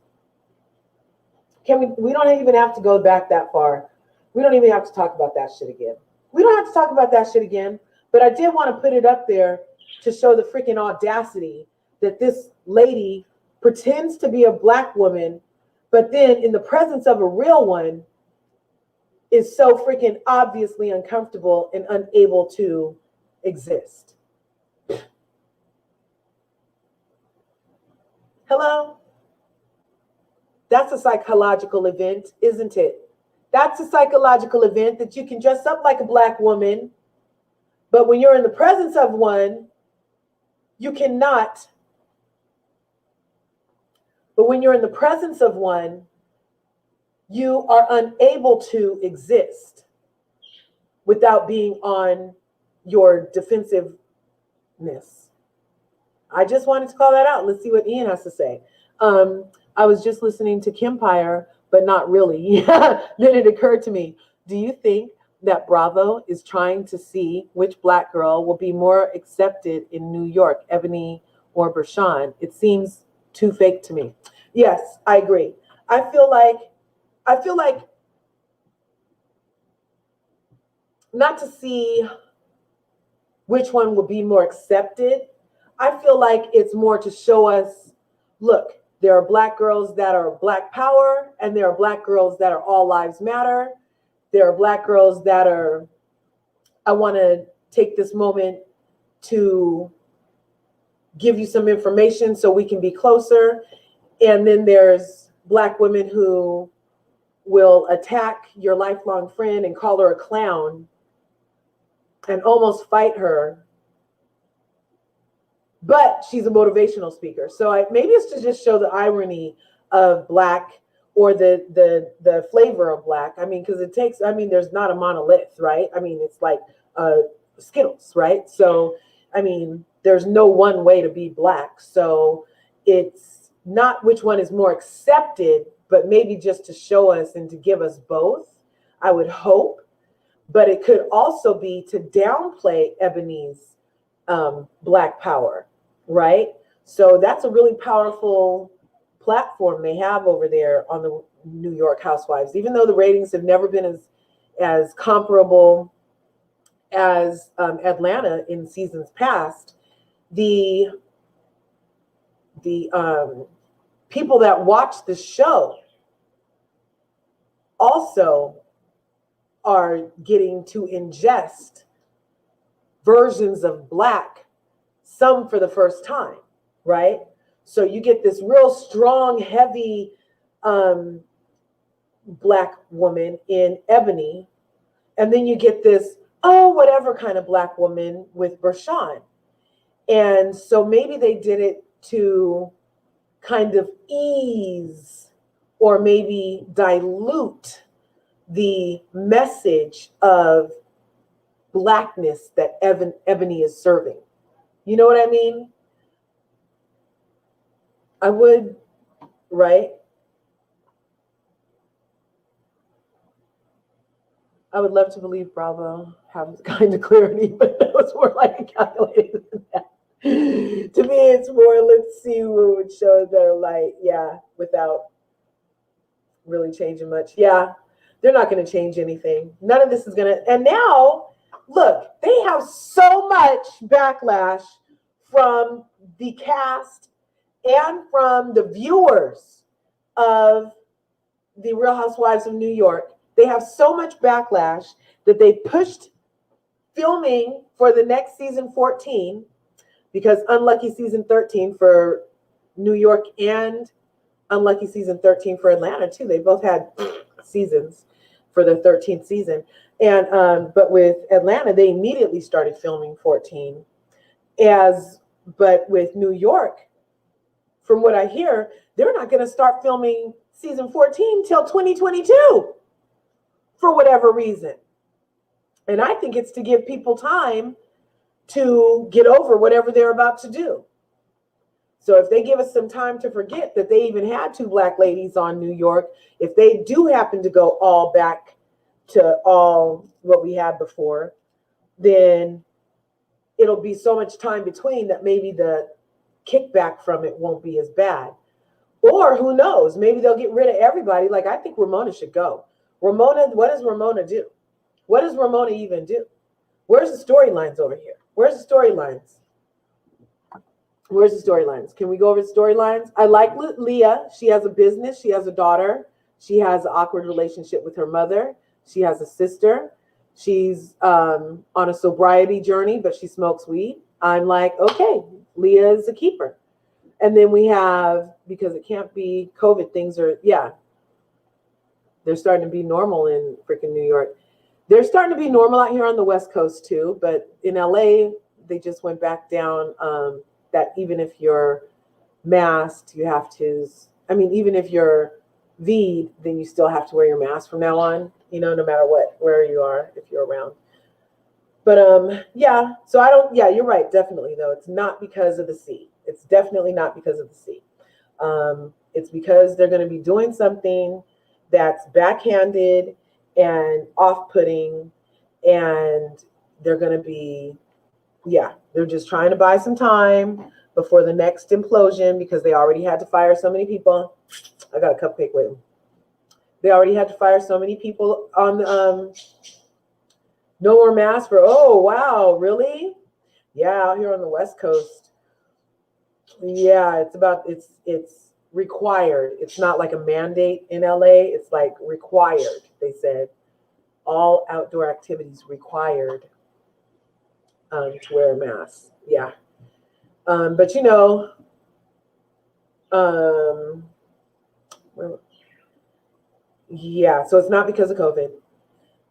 A: We don't even have to go back that far. We don't even have to talk about that shit again. We don't have to talk about that shit again, but I did want to put it up there to show the freaking audacity that this lady pretends to be a black woman, but then in the presence of a real one is so freaking obviously uncomfortable and unable to exist. Hello? That's a psychological event, isn't it? That's a psychological event that you can dress up like a black woman, but when you're in the presence of one, you cannot. But when you're in the presence of one, you are unable to exist without being on your defensiveness. I just wanted to call that out. Let's see what Ian has to say. I was just listening to Kimpire, but not really. Then it occurred to me, do you think that Bravo is trying to see which black girl will be more accepted in New York, Ebony or Bershawn? It seems too fake to me. Yes, I agree. I feel like not to see which one will be more accepted. I feel like it's more to show us, look, there are black girls that are black power, and there are black girls that are all lives matter. There are black girls that are, I want to take this moment to give you some information so we can be closer. And then there's black women who will attack your lifelong friend and call her a clown and almost fight her. But she's a motivational speaker. So maybe it's to just show the irony of black, or the flavor of black. Because it takes, there's not a monolith, right? It's like Skittles, right? So, there's no one way to be black. So it's not which one is more accepted, but maybe just to show us and to give us both, I would hope. But it could also be to downplay Ebony's black power, right? So that's a really powerful platform they have over there on the New York Housewives, even though the ratings have never been as comparable as Atlanta in seasons past. The people that watch the show also are getting to ingest versions of Black, some for the first time, right? So you get this real strong, heavy Black woman in Ebony, and then you get this, oh, whatever kind of Black woman with Bershawn. And so maybe they did it to kind of ease or maybe dilute the message of Blackness that Ebony is serving. You know what I mean? I would, right? I would love to believe Bravo has kind of clarity, but that was more like a calculated than that. To me, it's more, let's see who would show their light, yeah, without really changing much. Yeah, they're not going to change anything. None of this is going to, and now, look, they have so much backlash from the cast and from the viewers of the Real Housewives of New York. They have so much backlash that they pushed filming for the next season 14, because unlucky season 13 for New York and unlucky season 13 for Atlanta too. They both had seasons for the 13th season. And but with Atlanta, they immediately started filming 14. But with New York, from what I hear, they're not going to start filming season 14 till 2022 for whatever reason. And I think it's to give people time to get over whatever they're about to do. So if they give us some time to forget that they even had two Black ladies on New York, if they do happen to go all back to all what we had before, then it'll be so much time between that maybe the kickback from it won't be as bad. Or who knows, maybe they'll get rid of everybody. Like, I think Ramona should go. Ramona, what does Ramona do? What does Ramona even do? Where's the storylines over here? Where's the storylines? Where's the storylines? Can we go over the storylines? I like Leah. She has a business. She has a daughter. She has an awkward relationship with her mother. She has a sister. She's on a sobriety journey, but she smokes weed. I'm like, okay, Leah is a keeper. And then we have, because it can't be COVID, things are, yeah, they're starting to be normal in freaking New York. They're starting to be normal out here on the West Coast too, but in LA, they just went back down that even if you're masked, you have to, I mean, even if you're V'd, then you still have to wear your mask from now on, you know, no matter what, where you are, if you're around. But yeah, so I don't, yeah, you're right, definitely though. It's not because of the C. It's definitely not because of the C. It's because they're going to be doing something that's backhanded and off-putting, and they're going to be, yeah, they're just trying to buy some time before the next implosion, because they already had to fire so many people. I got a cupcake with them. They already had to fire so many people on no more masks for, oh, wow, really? Yeah, out here on the West Coast. Yeah, it's required. It's not like a mandate in LA. It's like required. They said all outdoor activities required to wear a mask. Yeah. But you know, yeah, so it's not because of COVID.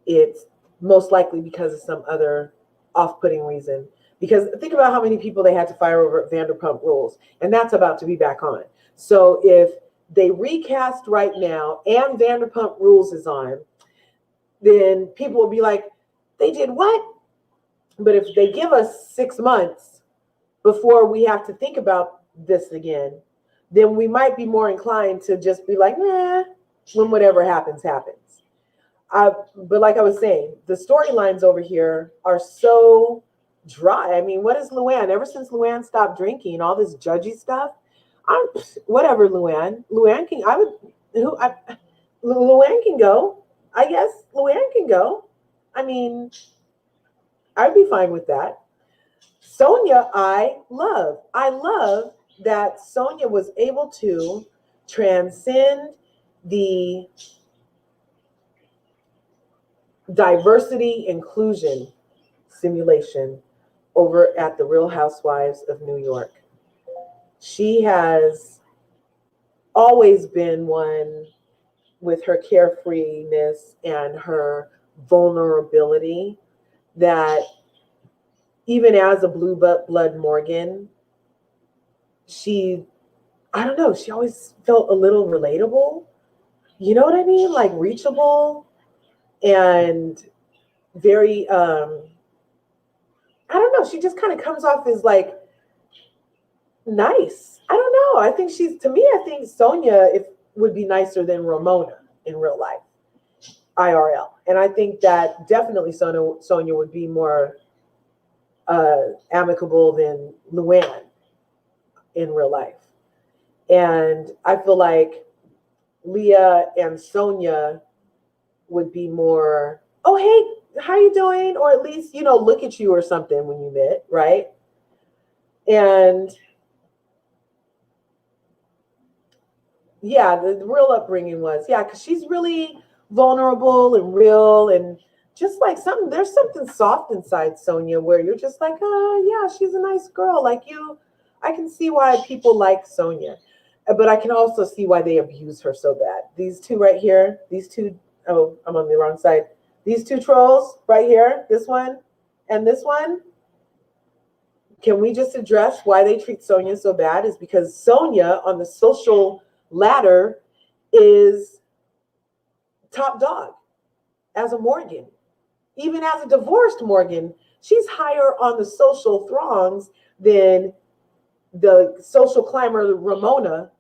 A: It's most likely because of some other off-putting reason. Because think about how many people they had to fire over Vanderpump Rules, and that's about to be back on. So if they recast right now and Vanderpump Rules is on, then people will be like, they did what? But if they give us 6 months before we have to think about this again, then we might be more inclined to just be like, nah, when whatever happens, happens. But like I was saying, the storylines over here are so dry. I mean, what is Luann? Ever since Luann stopped drinking, all this judgy stuff, whatever, Luann can, Luann can go. I guess Luann can go. I mean, I'd be fine with that. Sonia, I love. I love that Sonia was able to transcend the diversity inclusion simulation over at the Real Housewives of New York. She has always been one with her carefreeness and her vulnerability that even as a blue blood Morgan, I don't know, she always felt a little relatable. You know what I mean? Like reachable and very, I don't know, she just kind of comes off as like nice. I don't know. I think I think Sonia would be nicer than Ramona in real life, IRL. And I think that definitely Sonia would be more amicable than Luann in real life. And I feel like Leah and Sonia would be more, oh, hey, how you doing? Or at least, look at you or something when you met, right? And yeah, the real upbringing was, because she's really vulnerable and real and just like there's something soft inside Sonia where you're just like, oh, yeah, she's a nice girl. Like I can see why people like Sonia, but I can also see why they abuse her so bad. These two right here, oh, I'm on the wrong side. These two trolls right here, this one and this one, can we just address why they treat Sonia so bad? Is because Sonia on the social ladder is top dog as a Morgan. Even as a divorced Morgan, she's higher on the social throngs than the social climber Ramona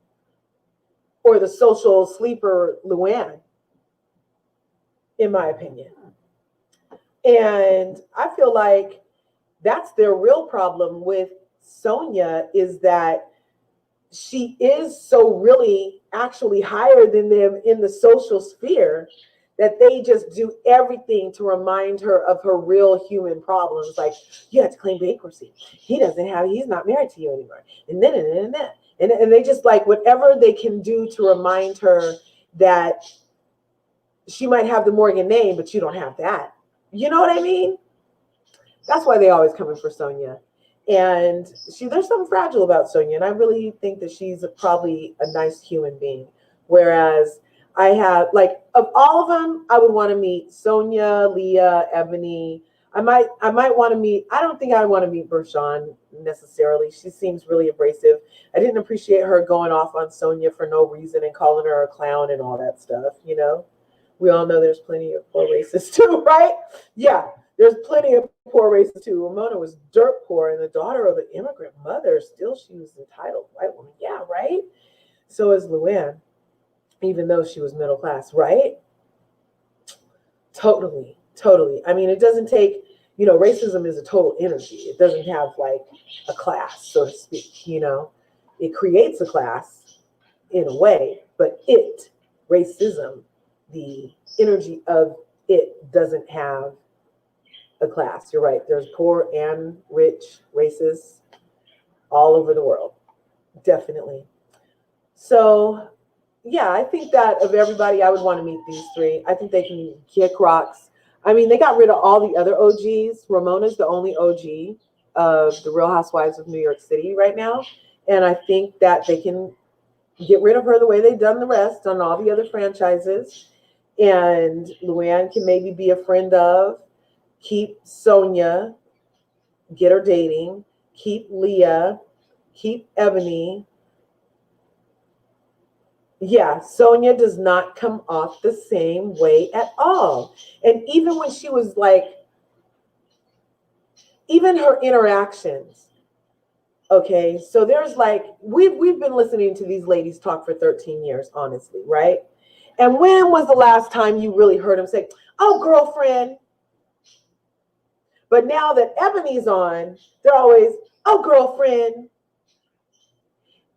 A: or the social sleeper Luann, in my opinion. And I feel like that's their real problem with Sonia, is that she is so really actually higher than them in the social sphere that they just do everything to remind her of her real human problems. Like, you have to claim bankruptcy. He's not married to you anymore. And then. And they just like whatever they can do to remind her that she might have the Morgan name, but you don't have that. You know what I mean? That's why they always come in for Sonia. And there's something fragile about Sonia. And I really think that she's probably a nice human being. Whereas I have, like, of all of them, I would want to meet Sonia, Leah, Ebony. I might want to meet, I don't think I want to meet Bershawn necessarily. She seems really abrasive. I didn't appreciate her going off on Sonia for no reason and calling her a clown and all that stuff, We all know there's plenty of poor racists too, right? Yeah, there's plenty of poor racists too. Ramona was dirt poor and the daughter of an immigrant mother. Still, she was entitled white woman. Yeah, right? So is Luann, even though she was middle class, right? Totally. I mean, it doesn't take, racism is a total energy. It doesn't have like a class, so to speak, It creates a class in a way, but racism, the energy of it doesn't have a class. You're right. There's poor and rich racists all over the world. Definitely. So, yeah, I think that of everybody, I would want to meet these three. I think they can kick rocks. I mean, they got rid of all the other OGs. Ramona's the only OG of the Real Housewives of New York City right now. And I think that they can get rid of her the way they've done the rest on all the other franchises. And Luann can maybe be a friend of, keep Sonia, get her dating, keep Leah, keep Ebony. Yeah, Sonia does not come off the same way at all. And even when she was like, even her interactions, okay, so there's like, we've been listening to these ladies talk for 13 years, honestly, right? And when was the last time you really heard them say, oh, girlfriend? But now that Ebony's on, they're always, oh, girlfriend.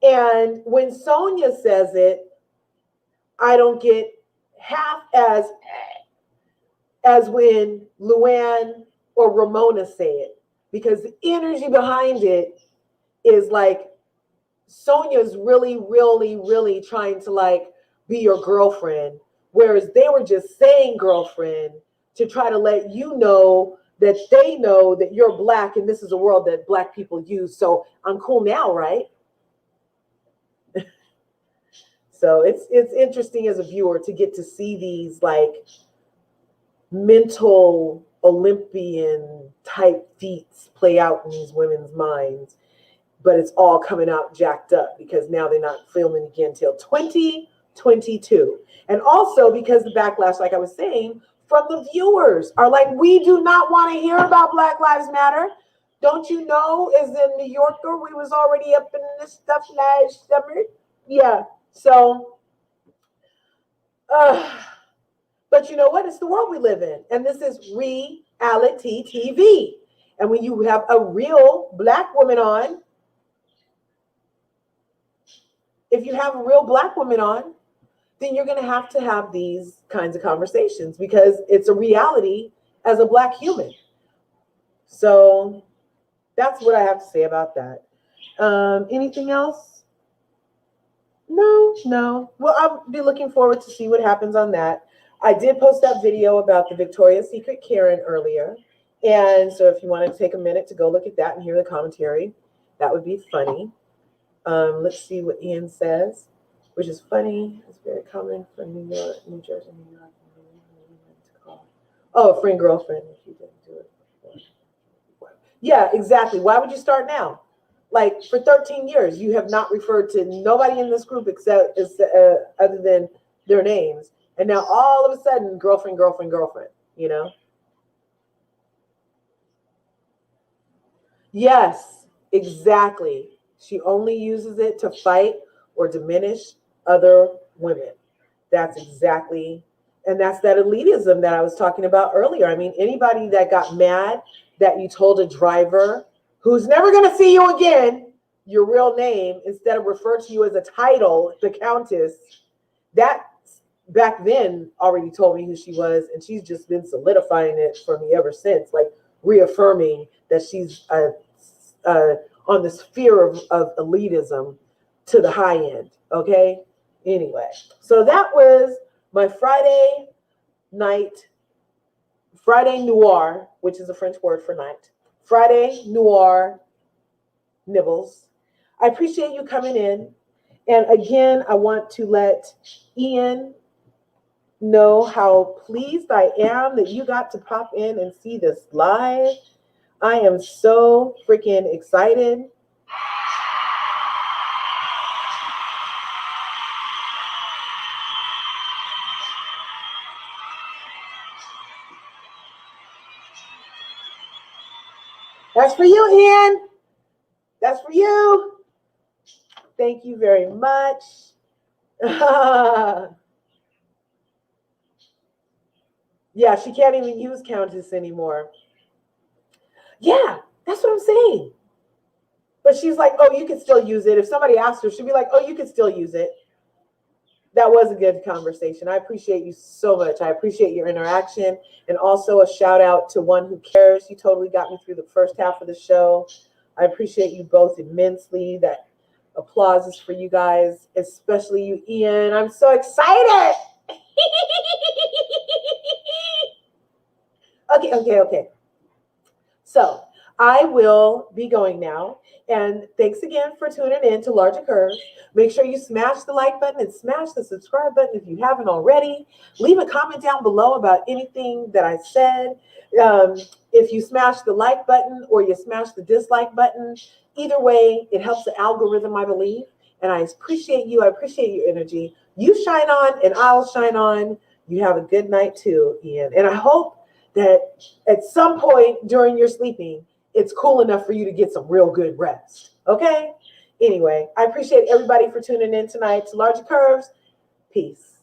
A: And when Sonia says it, I don't get half as when Luann or Ramona say it, because the energy behind it is like Sonia's really, really, really trying to like be your girlfriend, whereas they were just saying girlfriend to try to let you know that they know that you're Black and this is a world that Black people use. So I'm cool now, right? So it's interesting as a viewer to get to see these like mental Olympian type feats play out in these women's minds, but it's all coming out jacked up because now they're not filming again till 2022. And also because the backlash, like I was saying, from the viewers are like, we do not want to hear about Black Lives Matter. Don't you know, as a New Yorker, we was already up in this stuff last summer. Yeah, so, but you know what? It's the world we live in. And this is reality TV. And when you have a real Black woman on, if you have a real Black woman on, then you're going to have these kinds of conversations because it's a reality as a Black human. So that's what I have to say about that. Anything else? No. Well, I'll be looking forward to see what happens on that. I did post that video about the Victoria's Secret Karen earlier. And so if you want to take a minute to go look at that and hear the commentary, that would be funny. Let's see what Ian says, which is funny. It's very common for New York, New Jersey, New York. Oh, a friend, girlfriend, if you didn't do it before. Yeah, exactly. Why would you start now? Like for 13 years, you have not referred to nobody in this group except other than their names. And now all of a sudden, girlfriend, you know? Yes, exactly. She only uses it to fight or diminish other women. That's exactly, and that's that elitism that I was talking about earlier. I mean, anybody that got mad that you told a driver who's never going to see you again, your real name, instead of refer to you as a title, the Countess, that back then already told me who she was, and she's just been solidifying it for me ever since, like reaffirming that she's on the sphere of elitism to the high end, okay? Anyway, so that was my Friday Noir, which is a French word for night. Friday Noir Nibbles. I appreciate you coming in. And again, I want to let Ian know how pleased I am that you got to pop in and see this live. I am so freaking excited. That's for you, Ian. That's for you. Thank you very much. Yeah, she can't even use Countess anymore. Yeah, that's what I'm saying. But she's like, oh, you can still use it. If somebody asked her, she'd be like, oh, you can still use it. That was a good conversation. I appreciate you so much. I appreciate your interaction. And also a shout out to One Who Cares. You totally got me through the first half of the show. I appreciate you both immensely. That applause is for you guys, especially you, Ian. I'm so excited. Okay. So I will be going now. And thanks again for tuning in to Larger Curves. Make sure you smash the like button and smash the subscribe button if you haven't already. Leave a comment down below about anything that I said. If you smash the like button or you smash the dislike button, either way, it helps the algorithm, I believe. And I appreciate you. I appreciate your energy. You shine on and I'll shine on. You have a good night too, Ian. And I hope that at some point during your sleeping, it's cool enough for you to get some real good rest. Okay? Anyway, I appreciate everybody for tuning in tonight to Larger Curves. Peace.